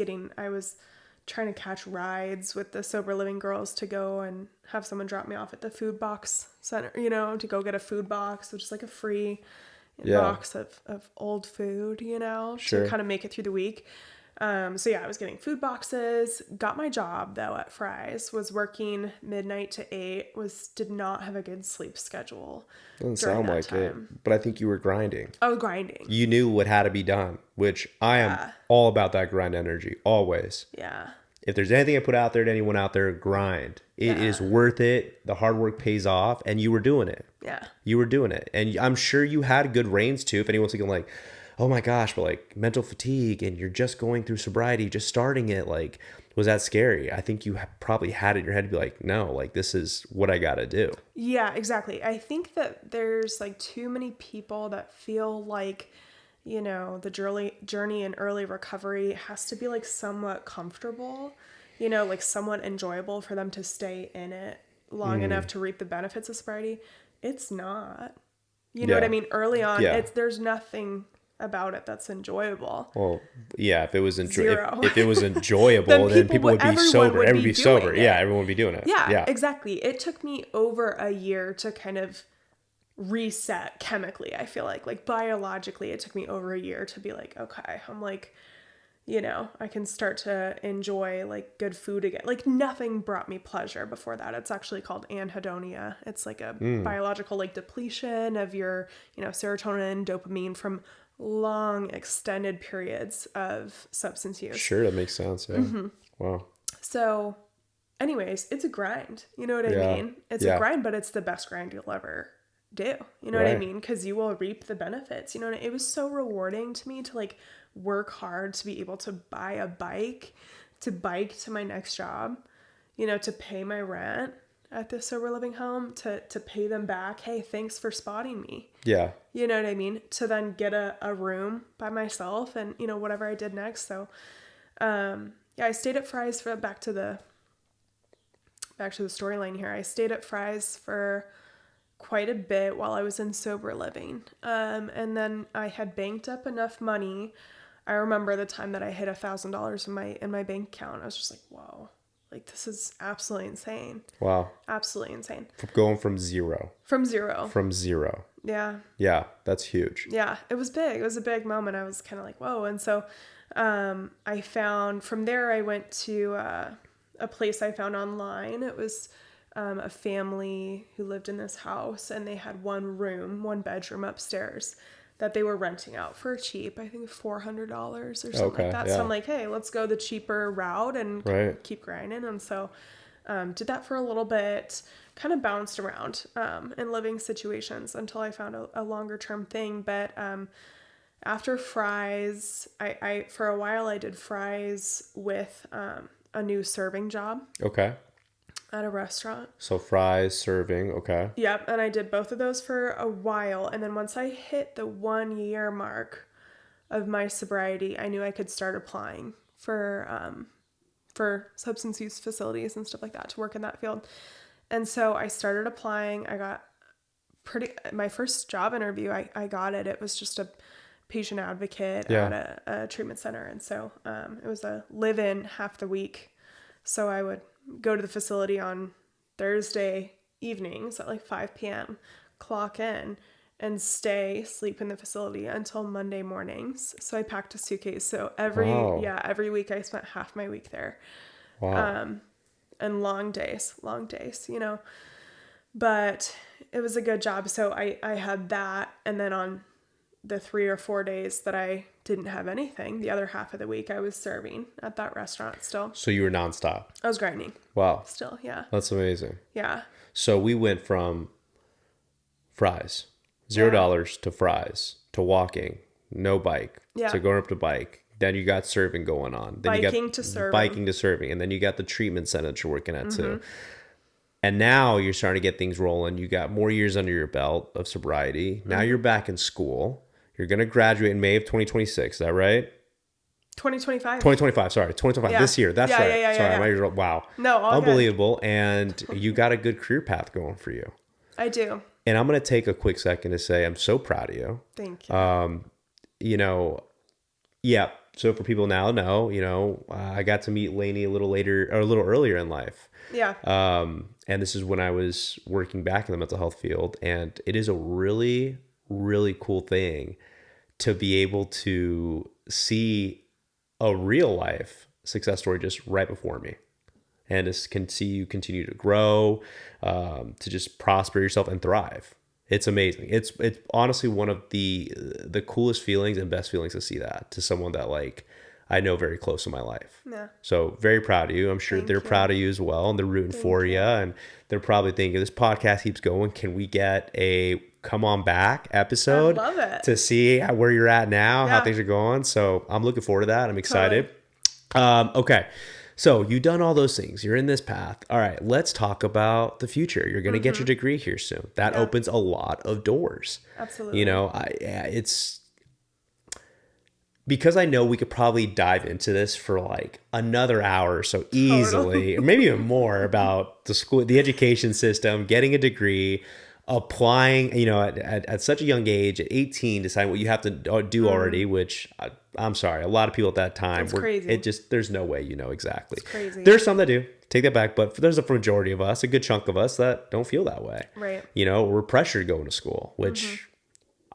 trying to catch rides with the sober living girls to go and have someone drop me off at the food box center, to go get a food box, which is like a free box of old food, Sure. to kind of make it through the week. So yeah, I was getting food boxes, got my job though at Fry's, was working midnight to 8, did not have a good sleep schedule. Doesn't sound like it, but I think you were grinding. I was grinding. You knew what had to be done, which I am all about that grind energy, always. Yeah. If there's anything I put out there to anyone out there, grind. It is worth it. The hard work pays off, and you were doing it. Yeah. You were doing it. And I'm sure you had good reins too. If anyone's thinking like, oh my gosh, but like mental fatigue and you're just going through sobriety, just starting it, like, was that scary? I think you probably had it in your head to be like, no, like this is what I got to do. Yeah, exactly. I think that there's like too many people that feel like, the journey in early recovery has to be like somewhat comfortable, like somewhat enjoyable for them to stay in it long enough to reap the benefits of sobriety. It's not. You know what I mean? Early on, there's nothing about it that's enjoyable. Well, yeah, if it was if it was Then enjoyable, then people would be sober. Everyone would be sober. it. Yeah, everyone would be doing it. Yeah, exactly. It took me over a year to kind of reset chemically. I feel like biologically, it took me over a year to be like, okay, I'm like, I can start to enjoy like good food again. Like nothing brought me pleasure before that. It's actually called anhedonia. It's like a biological like depletion of your, serotonin, dopamine from long extended periods of substance use. Sure, that makes sense. Yeah. Mm-hmm. Wow. So anyways, it's a grind. You know what I mean? It's a grind, but it's the best grind you'll ever do. You know what I mean? Because you will reap the benefits. It was so rewarding to me to like work hard to be able to buy a bike, to my next job, to pay my rent at the sober living home, to pay them back. Hey, thanks for spotting me. Yeah. You know what I mean? To then get a room by myself and, whatever I did next. So, I stayed at Fry's for back to the storyline here. I stayed at Fry's for quite a bit while I was in sober living. And then I had banked up enough money. I remember the time that I hit $1,000 in my bank account. I was just like, whoa, like this is absolutely insane. Wow. Absolutely insane. Going from zero. From zero. Yeah. Yeah, that's huge. Yeah, it was big. It was a big moment. I was kind of like, whoa. And so I found, from there I went to a place I found online. It was a family who lived in this house, and they had one bedroom upstairs that they were renting out for cheap. I think $400 or something like that. Yeah. So I'm like, hey, let's go the cheaper route and keep grinding. And so did that for a little bit, kind of bounced around in living situations until I found a longer term thing. But after Fry's, I for a while I did Fry's with a new serving job. Okay. At a restaurant. So Fry's, serving, okay. Yep, and I did both of those for a while, and then once I hit the 1 year mark of my sobriety, I knew I could start applying for substance use facilities and stuff like that to work in that field. And so I started applying. I got my first job interview, I got it. It was just a patient advocate at a treatment center, and so it was a live-in half the week. So I would go to the facility on Thursday evenings at like 5 p.m., clock in, and sleep in the facility until Monday mornings. So I packed a suitcase. So every week I spent half my week there. Wow. And long days, but it was a good job. So I had that. And then on the 3 or 4 days that I didn't have anything, the other half of the week I was serving at that restaurant still. So you were nonstop. I was grinding. Wow. Still, yeah. That's amazing. Yeah. So we went from Fry's, $0 to Fry's to walking, no bike, Yeah. to going up to bike. Then you got serving going on. Then you Biking got to serving. biking to serving. And then you got the treatment center that you're working at too. And now you're starting to get things rolling. You got more years under your belt of sobriety. Now you're back in school. You're going to graduate in May of 2026. Is that right? 2025. 2025. Sorry. 2025. Yeah. This year. That's Yeah, right. yeah, yeah, Sorry. yeah, My yeah. years are, wow. No, all good. Unbelievable. And you got a good career path going for you. I do. And I'm going to take a quick second to say I'm so proud of you. Thank you. You know, yeah. So for people now know, I got to meet Lainey a little later or a little earlier in life. Yeah. And this is when I was working back in the mental health field. And it is a really, really cool thing to be able to see a real life success story just right before me. And just can see you continue to grow, to just prosper yourself and thrive. It's amazing. It's honestly one of the coolest feelings and best feelings to see that to someone that like I know very close in my life. Yeah. So very proud of you. I'm sure they're proud of you as well, and they're rooting for you. And they're probably thinking, this podcast keeps going. Can we get a come on back episode? I love it. To see where you're at now, how Yeah. things are going. So I'm looking forward to that. I'm excited. Totally. Okay. So you've done all those things. You're in this path. All right, let's talk about the future. You're going to get your degree here soon. That opens a lot of doors. Absolutely. It's because I know we could probably dive into this for like another hour or so easily, or maybe even more about the school, the education system, getting a degree, applying, at such a young age, at 18, deciding what you have to do already, which I'm sorry, a lot of people at that time, It's crazy. there's no way you know exactly. It's crazy. There's some that do. Take that back, but there's a majority of us, a good chunk of us that don't feel that way. Right. We're pressured to go into school, which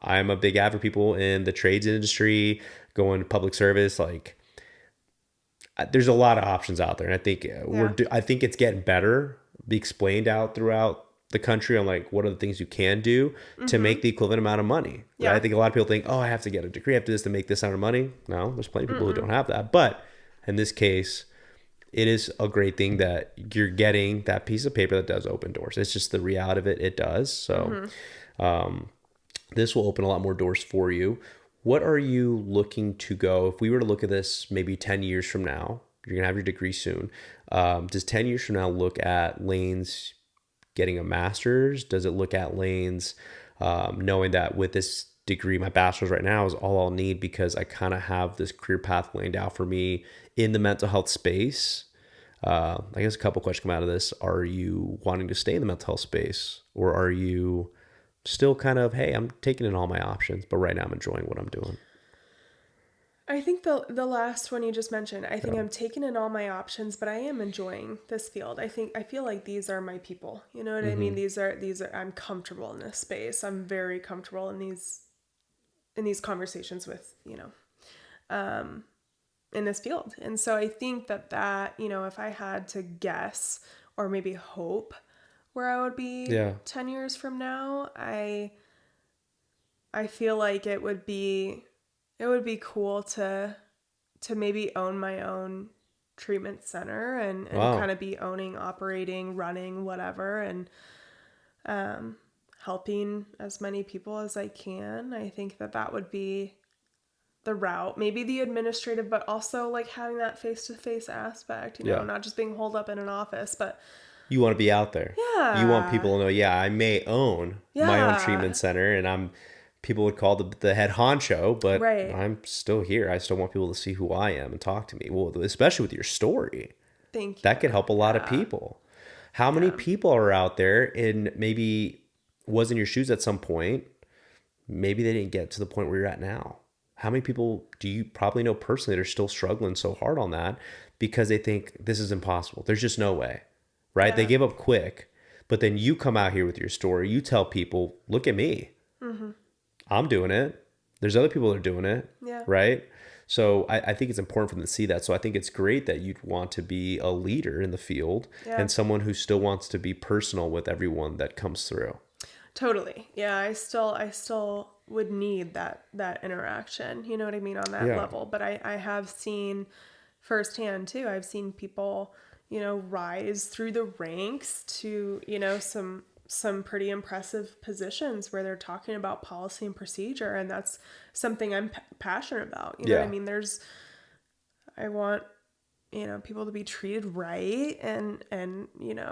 I'm a big advocate for people in the trades industry, going to public service. Like, there's a lot of options out there, and I think I think it's getting better, be explained out throughout the country on like what are the things you can do to make the equivalent amount of money. Yeah. Right? I think a lot of people think, oh, I have to get a degree, I have to do this to make this amount of money. No, there's plenty of people who don't have that. But in this case, it is a great thing that you're getting that piece of paper that does open doors. It's just the reality of it. It does. So this will open a lot more doors for you. What are you looking to go? If we were to look at this maybe 10 years from now, you're going to have your degree soon. Does 10 years from now look at lanes getting a master's? Does it look at lanes knowing that with this degree, my bachelor's right now is all I'll need because I kind of have this career path laid out for me in the mental health space? I guess a couple questions come out of this. Are you wanting to stay in the mental health space, or are you still kind of, hey, I'm taking in all my options, but right now I'm enjoying what I'm doing? I think the last one you just mentioned, I think I'm taking in all my options, but I am enjoying this field. I feel like these are my people. You know what I mean? These are I'm comfortable in this space. I'm very comfortable in these conversations with, in this field. And so I think that, if I had to guess or maybe hope where I would be 10 years from now, I feel like it would be cool to maybe own my own treatment center and kind of be owning, operating, running, whatever, and helping as many people as I can. I think that would be the route. Maybe the administrative, but also like having that face-to-face aspect, not just being holed up in an office, but you want to be out there. Yeah. You want people to know, I may own my own treatment center, and people would call the head honcho, but I'm still here. I still want people to see who I am and talk to me. Well, especially with your story. Thank you. That could help a lot of people. How many people are out there and maybe was in your shoes at some point? Maybe they didn't get to the point where you're at now. How many people do you probably know personally that are still struggling so hard on that because they think this is impossible? There's just no way, right? They give up quick, but then you come out here with your story. You tell people, look at me. I'm doing it. There's other people that are doing it, right? So I think it's important for them to see that. So I think it's great that you'd want to be a leader in the field and someone who still wants to be personal with everyone that comes through. Totally. Yeah, I still would need that interaction, you know what I mean, on that level. But I have seen firsthand too. I've seen people, rise through the ranks to, some some pretty impressive positions where they're talking about policy and procedure, and that's something I'm passionate about. You know what I Yeah. mean? I want, people to be treated right, and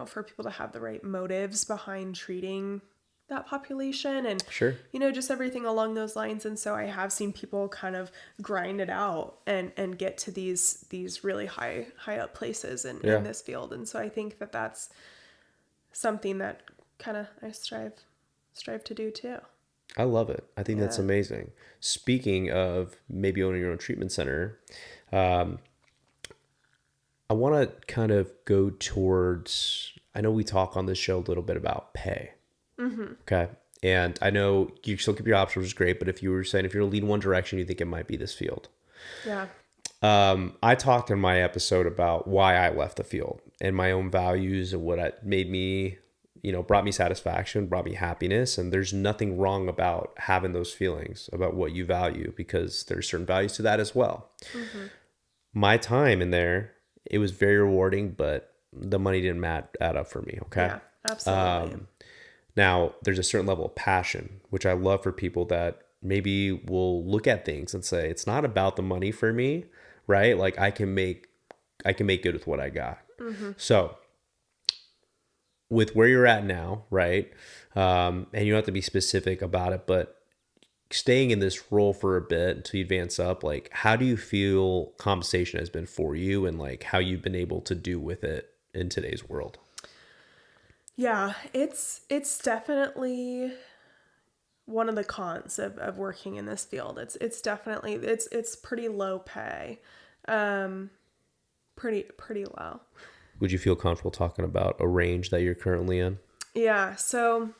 for people to have the right motives behind treating that population, and Sure. just everything along those lines. And so I have seen people kind of grind it out and get to these really high up places in Yeah. this field. And so I think that that's something that kind of I strive to do too. I love it. I think that's Yeah. amazing. Speaking of maybe owning your own treatment center, um, I want to kind of go towards, I know we talk on this show a little bit about pay. Okay. And I know you still keep your options, which is great. But if you were saying, if you're to lean one direction, you think it might be this field. Yeah. I talked in my episode about why I left the field and my own values and what made me, brought me satisfaction, brought me happiness. And there's nothing wrong about having those feelings about what you value, because there's certain values to that as well. My time in there, it was very rewarding, but the money didn't add up for me. Okay. Yeah. Absolutely. Now, there's a certain level of passion, which I love for people that maybe will look at things and say, it's not about the money for me, right? Like I can make good with what I got. So with where you're at now, right? And you don't have to be specific about it, but staying in this role for a bit until you advance up, like how do you feel compensation has been for you, and like how you've been able to do with it in today's world? Yeah, it's definitely one of the cons of working in this field. It's definitely it's pretty low pay. Pretty low. Would you feel comfortable talking about a range that you're currently in? Yeah, so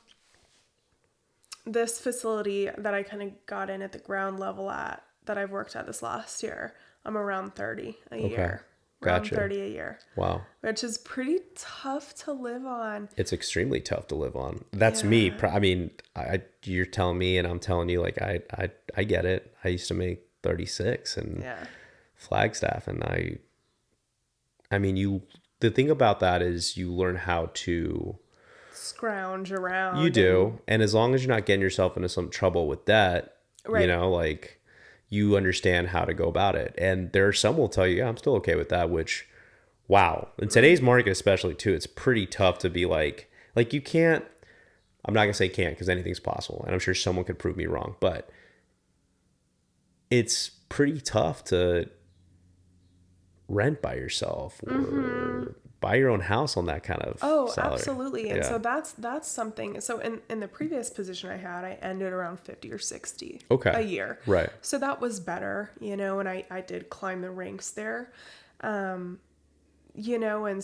this facility that I kind of got in at the ground level at, that I've worked at this last year, I'm around 30 a Okay. year. Around Gotcha. 30 a year. Wow. Which is pretty tough to live on. It's extremely tough to live on. That's me. Yeah. I mean, you're telling me and I'm telling you, like, I get it. I used to make 36 and Yeah. Flagstaff, and I mean, the thing about that is you learn how to, Scrounge around. you do. And as long as you're not getting yourself into some trouble with that, Right. like you understand how to go about it. And there are some will tell you, yeah, I'm still okay with that, which, wow. In today's market, especially too, it's pretty tough to be like you can't, I'm not going to say can't, because anything's possible. And I'm sure someone could prove me wrong, but it's pretty tough to rent by yourself or buy your own house on that kind of salary. Absolutely. And Yeah. so that's something. So in the previous position I had, I ended around 50 or 60 Okay. a year. Right. So that was better, and I did climb the ranks there. And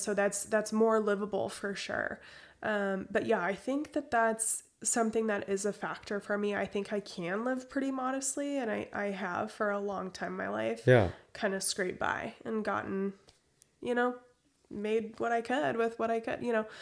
so that's more livable for sure. But yeah, I think that's something that is a factor for me. I think I can live pretty modestly, and I have for a long time in my life. Yeah. Kind of scraped by and gotten, made what I could with what I could,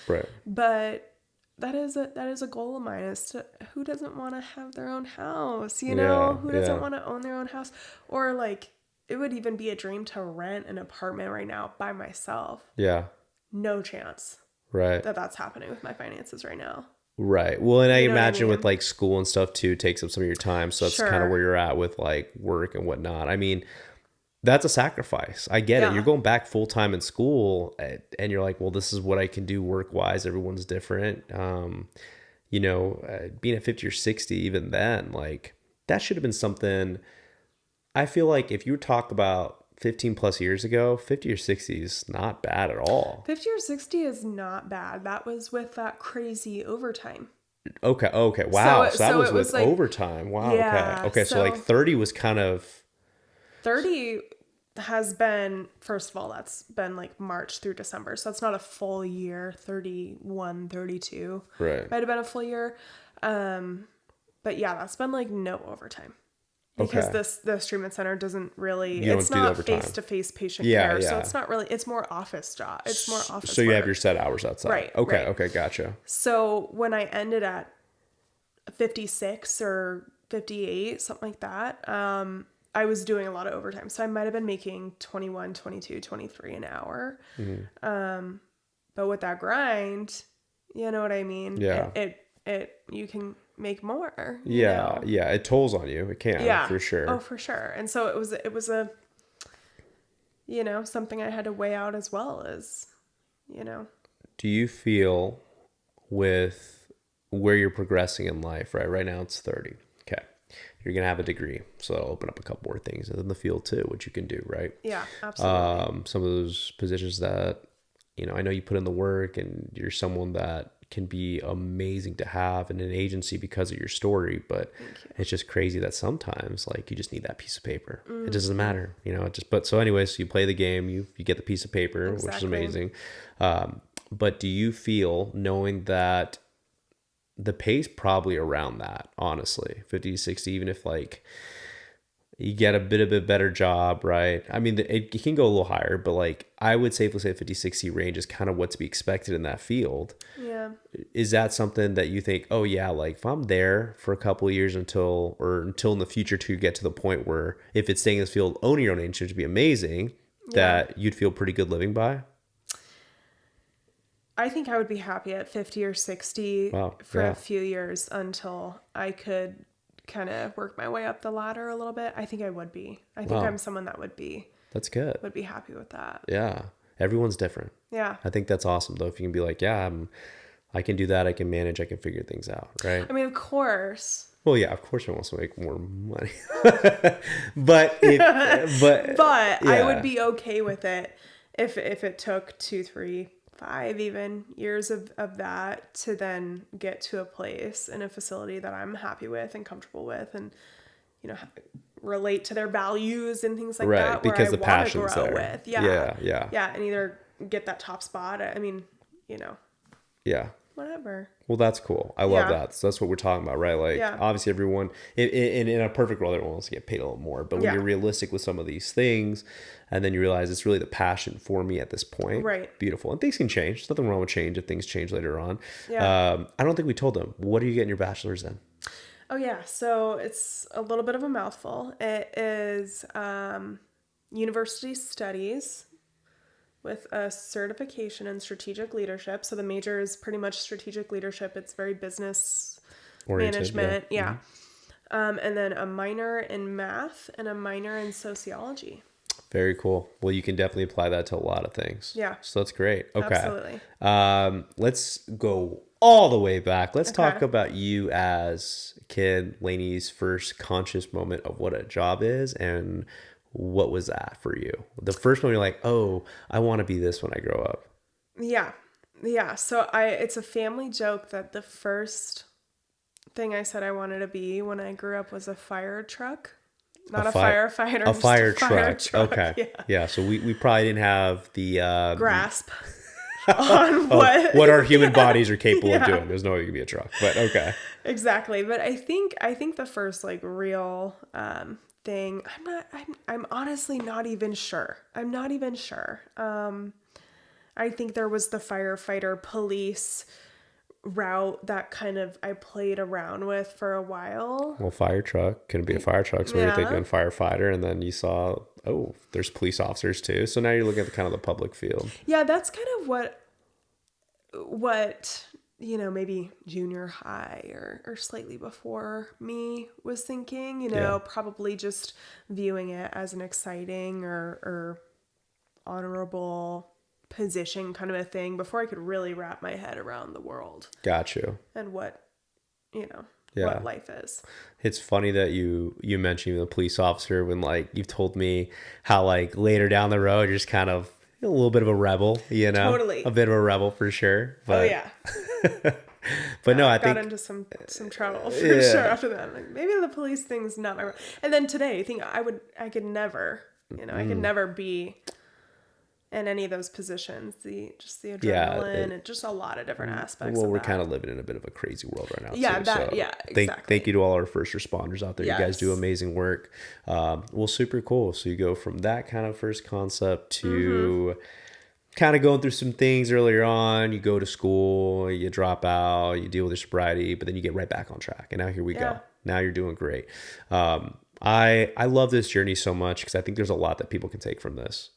Right. But that is a goal of mine, is to, who doesn't want to have their own house, Yeah, who doesn't yeah. want to own their own house, or like it would even be a dream to rent an apartment right now by myself. Yeah. No chance Right. that that's happening with my finances right now. Right. Well, and I You know what I imagine with mean? like school and stuff too takes up some of your time. So that's kind of Sure. where you're at with like work and whatnot. I mean, that's a sacrifice. I get it. Yeah. You're going back full time in school, and you're like, well, this is what I can do work wise. Everyone's different. Being at 50 or 60, even then, like that should have been something. I feel like if you talk about 15 plus years ago, 50 or 60 is not bad at all. 50 or 60 is not bad. That was with that crazy overtime. Okay. Okay. Wow. So that so was it with was like, overtime. Wow. yeah, Okay. Okay. So like 30 was kind of, 30 has been, first of all, that's been like March through December. So that's not a full year. 31, 32 right. might have been a full year. But yeah, that's been like no overtime. Because Okay. this treatment center doesn't really, You don't it's do the not overtime. face-to-face patient Yeah, care. So yeah. it's not really, it's more office job. It's more office So you have work. your set hours outside. Right, Okay. right. Okay. Gotcha. So when I ended at 56 or 58, something like that, I was doing a lot of overtime. So I might have been making 21, 22, 23 an hour. But with that grind, You know what I mean? Yeah. You can make more, you Yeah. know? Yeah. It tolls on you. It can, Yeah. for Oh, sure. for sure. And so it was a, you know, something I had to weigh out as well as, you know. Do you feel with where you're progressing in life, right? Right now it's 30. Okay. You're going to have a degree. So that'll open up a couple more things in the field too, which you can do, right? Yeah, absolutely. Some of those positions that, I know you put in the work and you're someone that can be amazing to have in an agency because of your story, but Thank you. it's just crazy that sometimes like you just need that piece of paper. It doesn't matter, it just, but so anyways, you play the game, you get the piece of paper, which is Exactly. amazing. But do you feel knowing that the pace probably around that, honestly, 50 to 60, even if like you get a bit of a better job, right? I mean, it can go a little higher, but like I would safely say 50, 60 range is kind of what to be expected in that field. Yeah. Is that something that you think, oh yeah, like if I'm there for a couple of years until in the future to get to the point where if it's staying in this field, owning your own agency would be amazing, Yeah. that you'd feel pretty good living by? I think I would be happy at 50 or 60 Wow. for a Yeah. few years until I could kind of work my way up the ladder a little bit. I think I would be. I think Wow. I'm someone that That's good. would be happy with that. Yeah. Everyone's different. Yeah. I think that's awesome though. If you can be like, yeah, I can do that. I can manage. I can figure things out. Right. I mean, of course. Well, yeah, of course, I want to make more money, but But I would yeah, be okay with it if it took 2, 3, 5 even years of that to then get to a place in a facility that I'm happy with and comfortable with and, you know, relate to their values and things like right, that where because I the want to passion's grow there. with. Yeah. Yeah, yeah, Yeah. And either get that top spot. I mean, you know, yeah. whatever. Well, that's cool. I love Yeah. that. So that's what we're talking about, right? Like, Yeah. obviously, everyone in a perfect world, everyone wants to get paid a little more. But when Yeah. you're realistic with some of these things, and then you realize it's really the passion for me at this point, Right. beautiful. And things can change. There's nothing wrong with change if things change later on. Yeah. I don't think we told them. What are you getting your bachelor's in? Oh yeah, so it's a little bit of a mouthful. It is university studies with a certification in strategic leadership. So the major is pretty much strategic leadership. It's very business Oriented, management. yeah. Yeah. And then a minor in math and a minor in sociology. Very cool. Well, you can definitely apply that to a lot of things. Yeah. So that's great. Okay. Absolutely. Let's go all the way back. Let's talk Okay. about you as a kid, Lainey's first conscious moment of what a job is, and what was that for you? The first one you're like, oh, I want to be this when I grow up. Yeah. Yeah. So it's a family joke that the first thing I said I wanted to be when I grew up was a fire truck. Not a firefighter. A just fire a fire truck. Okay. Yeah. Yeah. So we probably didn't have the Grasp on what our human bodies are capable of Yeah. doing. There's no way you could be a truck. But okay. Exactly. But I think the first like real thing, I'm honestly not even sure. I'm not even sure. I think there was the firefighter police route that kind of I played around with for a while. Well, fire truck couldn't be a fire truck, so we were thinking firefighter, and then you saw, oh, there's police officers too. So now you're looking at the kind of the public field. Yeah, that's kind of what maybe junior high or slightly before me was thinking, Yeah. probably just viewing it as an exciting or honorable position kind of a thing before I could really wrap my head around the world Got you. and what, Yeah. what life is. It's funny that you mentioned the police officer when like you've told me how like later down the road you're just kind of a little bit of a rebel, Totally. a bit of a rebel for sure. But, Oh yeah. but no, I got think into some trouble for sure after that. Like maybe the police thing's not my. And then today, I think I could never, I could never be in any of those positions. The adrenaline and just a lot of different aspects. well, of we're that. kind of living in a bit of a crazy world right now. Yeah, too, that- so yeah, Thank exactly. you to all our first responders out there. You guys do Yes. amazing work. Well, super cool. So you go from that kind of first concept to kind of going through some things earlier on. You go to school, you drop out, you deal with your sobriety, but then you get right back on track. And now here we Yeah. go. Now you're doing great. I love this journey so much because I think there's a lot that people can take from this.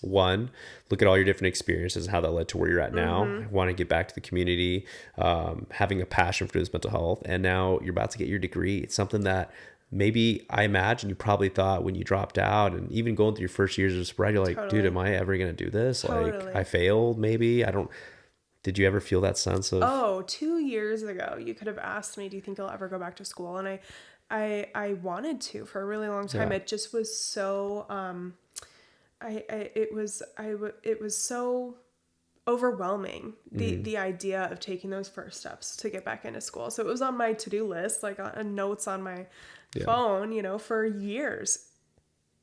one, look at all your different experiences and how that led to where you're at now. Mm-hmm. I want to get back to the community, having a passion for this mental health. And now you're about to get your degree. It's something that maybe I imagine you probably thought when you dropped out and even going through your first years of sobriety, you're like, dude, Totally. am I ever going to do this? Like, I Totally. failed maybe. I don't, did you ever feel that sense of, Oh, 2 years ago, you could have asked me, do you think you'll ever go back to school? And I wanted to for a really long time. yeah, It just was so, it was so overwhelming, the idea of taking those first steps to get back into school. So it was on my to-do list, like notes on my yeah, phone, for years.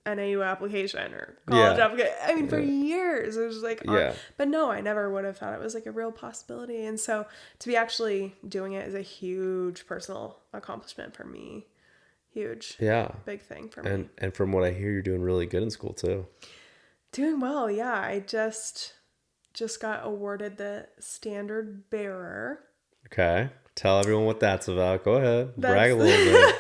NAU application or college yeah, application. I mean, for years it was like on, yeah, but no, I never would have thought it was like a real possibility. And so to be actually doing it is a huge personal accomplishment for me. Huge, yeah. big thing for me. And from what I hear, you're doing really good in school too. Doing well, yeah. I just got awarded the standard bearer. Okay. Tell everyone what that's about. Go ahead. Brag a That's little bit.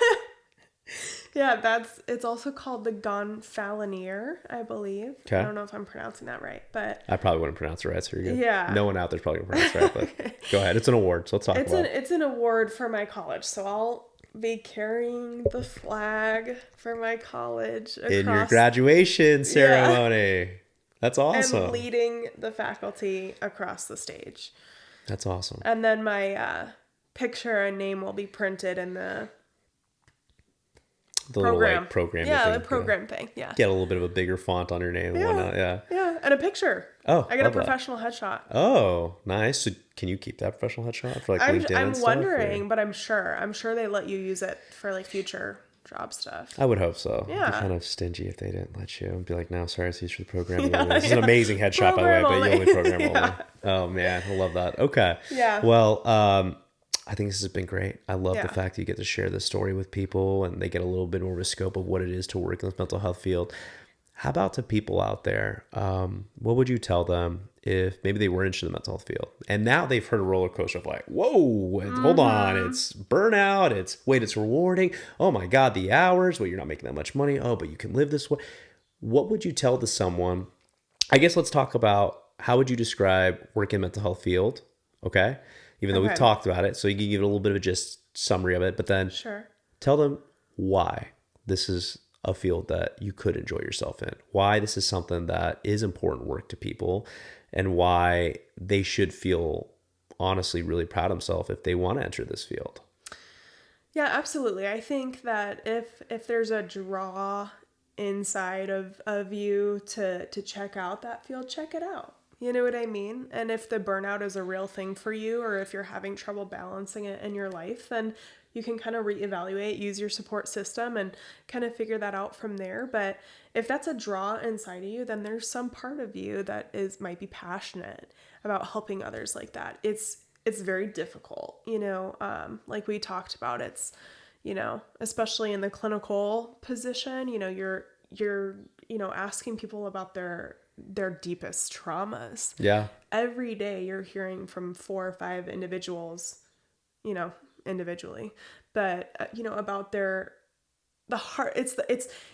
yeah, it's also called the Gonfalonier, I believe. Okay. I don't know if I'm pronouncing that right, but I probably wouldn't pronounce it right, so you're good. yeah. No one out there's probably going to pronounce it right, but go ahead. It's an award, so let's talk about it. It's an award for my college, so I'll be carrying the flag for my college In your across graduation ceremony. That's awesome. and leading the faculty across the stage. That's awesome. And then my picture and name will be printed in the The program. little like program. Yeah, thing. the program thing. Yeah. Get a little bit of a bigger font on your name and whatnot. Yeah. Yeah, and a picture. Oh, I get a love that. professional headshot. Oh, nice. So can you keep that professional headshot for like LinkedIn I'm and stuff? wondering, Or? but I'm sure they let you use it for like future job stuff. I would hope so. Yeah. It'd be kind of stingy if they didn't let you. I'd be like, no, sorry, it's used for the program. This is an amazing headshot, by the way, Program but you only. only program Yeah. only. Oh, man. I love that. Okay. Yeah. Well, I think this has been great. I love the Yeah. fact that you get to share this story with people and they get a little bit more of a scope of what it is to work in the mental health field. How about to people out there? What would you tell them if maybe they were interested in the mental health field and now they've heard a roller coaster of like, whoa, hold on, it's burnout. It's rewarding. Oh my God, the hours. Well, you're not making that much money. Oh, but you can live this way. What would you tell to someone? I guess let's talk about how would you describe work in the mental health field? Okay. Even though we've Okay. talked about it. So you can give it a little bit of a just summary of it, but then Sure. tell them why this is a field that you could enjoy yourself in, why this is something that is important work to people, and why they should feel honestly really proud of themselves if they want to enter this field. Yeah, absolutely. I think that if there's a draw inside of you to check out that field, check it out. You know what I mean? And if the burnout is a real thing for you, or if you're having trouble balancing it in your life, then you can kind of reevaluate, use your support system and kind of figure that out from there. But if that's a draw inside of you, then there's some part of you that might be passionate about helping others like that. It's very difficult, like we talked about. It's, especially in the clinical position, you're asking people about their deepest traumas. Yeah. Every day you're hearing from 4 or 5 individuals, individually, but about the heart.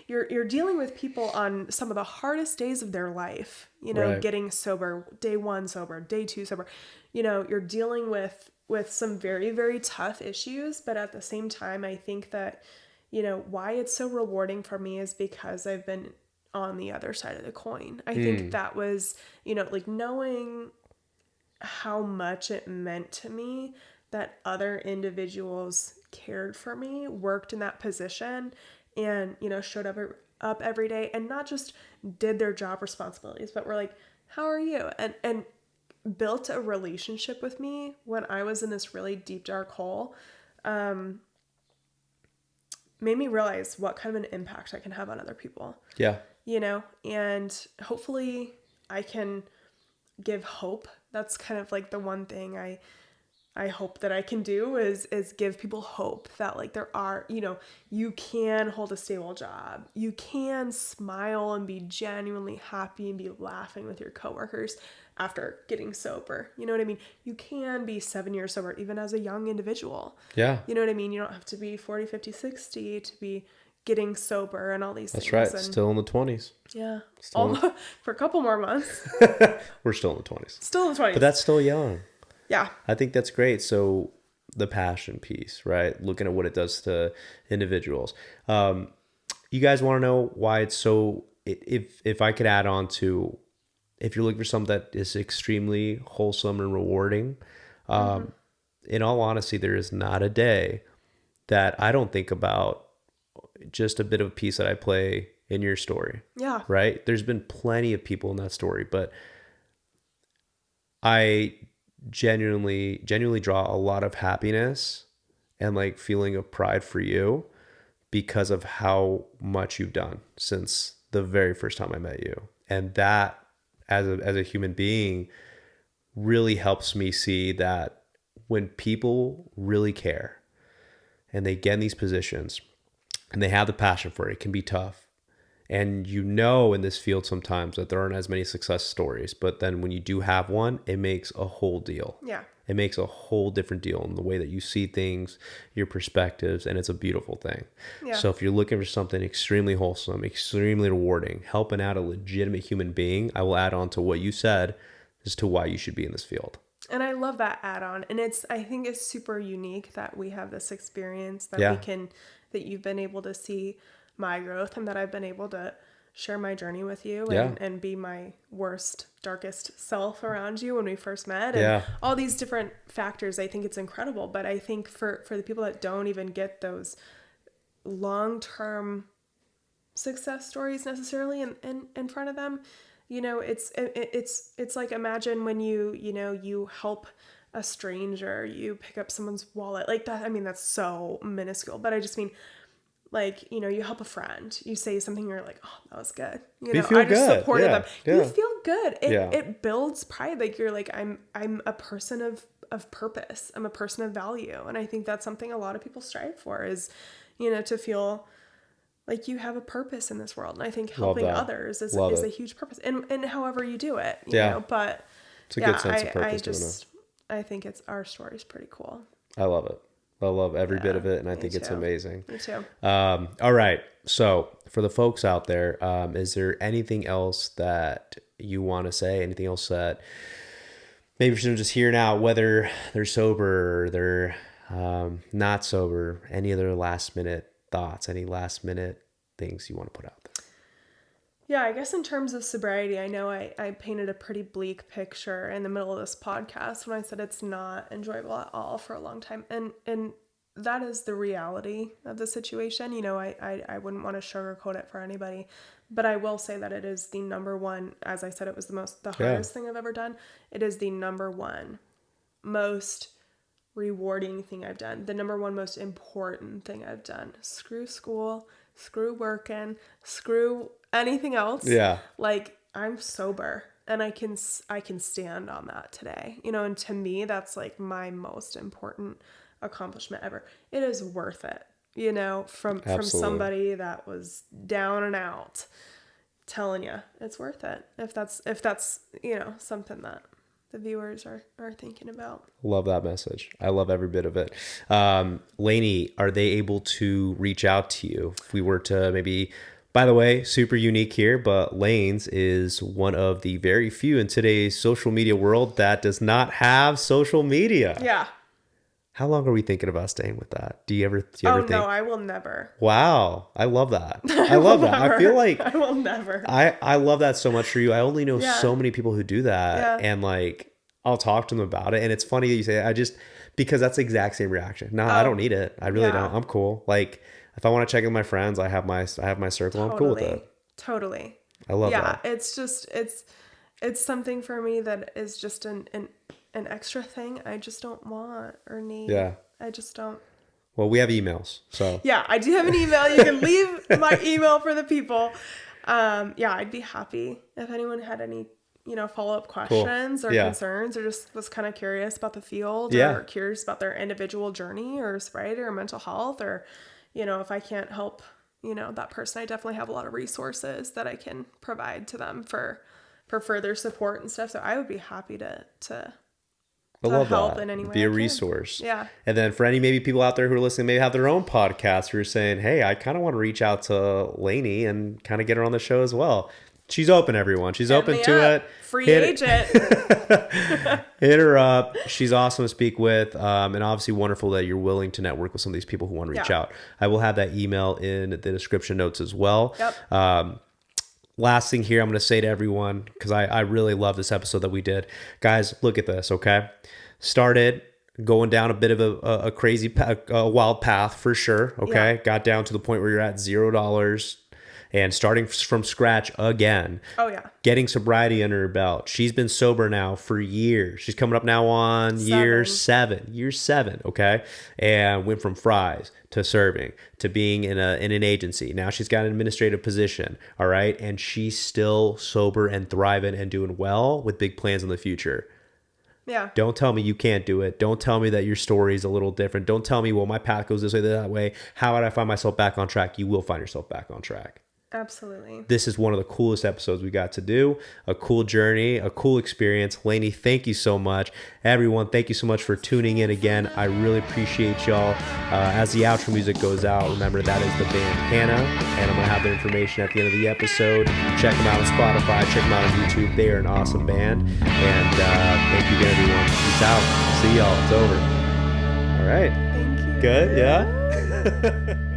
You're dealing with people on some of the hardest days of their life, Right. getting sober, day 1 sober, day 2 sober, you're dealing with some very, very tough issues. But at the same time, I think that, why it's so rewarding for me is because I've been on the other side of the coin. I think that was, like knowing how much it meant to me that other individuals cared for me, worked in that position, and, showed up every day and not just did their job responsibilities, but were like, how are you? And built a relationship with me when I was in this really deep, dark hole, made me realize what kind of an impact I can have on other people. Yeah. And hopefully I can give hope. That's kind of like the one thing I hope that I can do is give people hope that like there are, you can hold a stable job. You can smile and be genuinely happy and be laughing with your coworkers after getting sober. You know what I mean? You can be 7 years sober even as a young individual. Yeah. You know what I mean? You don't have to be 40, 50, 60 to be getting sober and all these That's things. right. And Still in the 20s. yeah, Still for a couple more months. We're still in the 20s. Still in the 20s. But that's still young. Yeah. I think that's great. So the passion piece, right? Looking at what it does to individuals. You guys want to know why it's so, if I could add on to, if you're looking for something that is extremely wholesome and rewarding, in all honesty, there is not a day that I don't think about just a bit of a piece that I play in your story. Yeah. Right? There's been plenty of people in that story, but I genuinely draw a lot of happiness and like feeling of pride for you because of how much you've done since the very first time I met you. And that as a human being really helps me see that when people really care and they get in these positions and they have the passion for it, it can be tough. And you know, in this field sometimes that there aren't as many success stories, but then when you do have one, it makes a whole deal. Yeah. It makes a whole different deal in the way that you see things, your perspectives, and it's a beautiful thing. Yeah. So if you're looking for something extremely wholesome, extremely rewarding, helping out a legitimate human being, I will add on to what you said as to why you should be in this field. And I love that add-on. And I think it's super unique that we have this experience that that you've been able to see my growth and that I've been able to share my journey with you and be my worst, darkest self around you when we first met and all these different factors. I think it's incredible. But I think for the people that don't even get those long-term success stories necessarily in front of them, you know, it's like, imagine when you help a stranger, you pick up someone's wallet like that. I mean, that's so minuscule, but I just mean, like, you know, you help a friend, you say something, you're like, oh, that was good. You know, I just supported them. You feel good. It builds pride. Like, you're like, I'm a person of purpose. I'm a person of value. And I think that's something a lot of people strive for is, you know, to feel like you have a purpose in this world. And I think helping others is a huge purpose. And however you do it, you know, but it's a good sense of purpose. I think our story's pretty cool. I love it. I love every bit of it, and I think it's amazing. Me too. All right. So for the folks out there, is there anything else that you want to say? Anything else that maybe you're just hearing out, whether they're sober or they're not sober? Any other last minute thoughts? Any last minute things you want to put out there? Yeah, I guess in terms of sobriety, I know I painted a pretty bleak picture in the middle of this podcast when I said it's not enjoyable at all for a long time. And that is the reality of the situation. You know, I wouldn't want to sugarcoat it for anybody, but I will say that it is the number one, as I said, it was the hardest thing I've ever done. It is the number one most rewarding thing I've done. The number one most important thing I've done. Screw school, screw working, screw anything else. Yeah. Like, I'm sober and I can stand on that today. You know, and to me, that's like my most important accomplishment ever. It is worth it, you know, from somebody that was down and out, telling you it's worth it. If that's, you know, something that the viewers are thinking about. Love that message. I love every bit of it. Lainey, are they able to reach out to you if we were to maybe, by the way, super unique here, but Lane's is one of the very few in today's social media world that does not have social media. Yeah. How long are we thinking about staying with that? Do you ever think? No, I will never. Wow. I love that. I love that. Never. I feel like I will never. I love that so much for you. I only know so many people who do that. And like, I'll talk to them about it. And it's funny that you say it. Because that's the exact same reaction. No, I don't need it. I really don't. I'm cool. Like, if I want to check in with my friends, I have my circle. Totally. I'm cool with it. Totally. I love that. Yeah. It's just, it's something for me that is just an extra thing I just don't want or need. Yeah. I just don't. Well, we have emails, so. Yeah, I do have an email. You can leave my email for the people. I'd be happy if anyone had any, you know, follow-up questions or concerns, or just was kind of curious about the field or curious about their individual journey or sobriety or mental health, or, you know, if I can't help, you know, that person, I definitely have a lot of resources that I can provide to them for further support and stuff. So I would be happy to I love help that. in any way Be I a can. resource. Yeah. And then for any maybe people out there who are listening, maybe have their own podcasts who are saying, hey, I kind of want to reach out to Lainey and kind of get her on the show as well. She's open, everyone. She's Hit open me to up. it. Free agent. Hit her up. She's awesome to speak with. And obviously wonderful that you're willing to network with some of these people who want to reach out. I will have that email in the description notes as well. Yep. Last thing here I'm going to say to everyone, because I really love this episode that we did. Guys, look at this, okay? Started going down a bit of a crazy, a wild path for sure, okay? Yeah. Got down to the point where you're at $0 and starting from scratch again. Oh, yeah. Getting sobriety under her belt. She's been sober now for years. She's coming up now on year seven, okay? And went from fries to serving to being in an agency. Now she's got an administrative position, all right? And she's still sober and thriving and doing well with big plans in the future. Yeah. Don't tell me you can't do it. Don't tell me that your story is a little different. Don't tell me, well, my path goes this way, that way. How would I find myself back on track? You will find yourself back on track. Absolutely. This is one of the coolest episodes we got to do. A cool journey, a cool experience. Lainey, thank you so much. Everyone, thank you so much for tuning in again. I really appreciate y'all. As the outro music goes out, remember that is the band Hannah, and I'm going to have their information at the end of the episode. Check them out on Spotify. Check them out on YouTube. They are an awesome band. And thank you again, everyone. Peace out. See y'all. It's over. All right. Thank you. Good, yeah?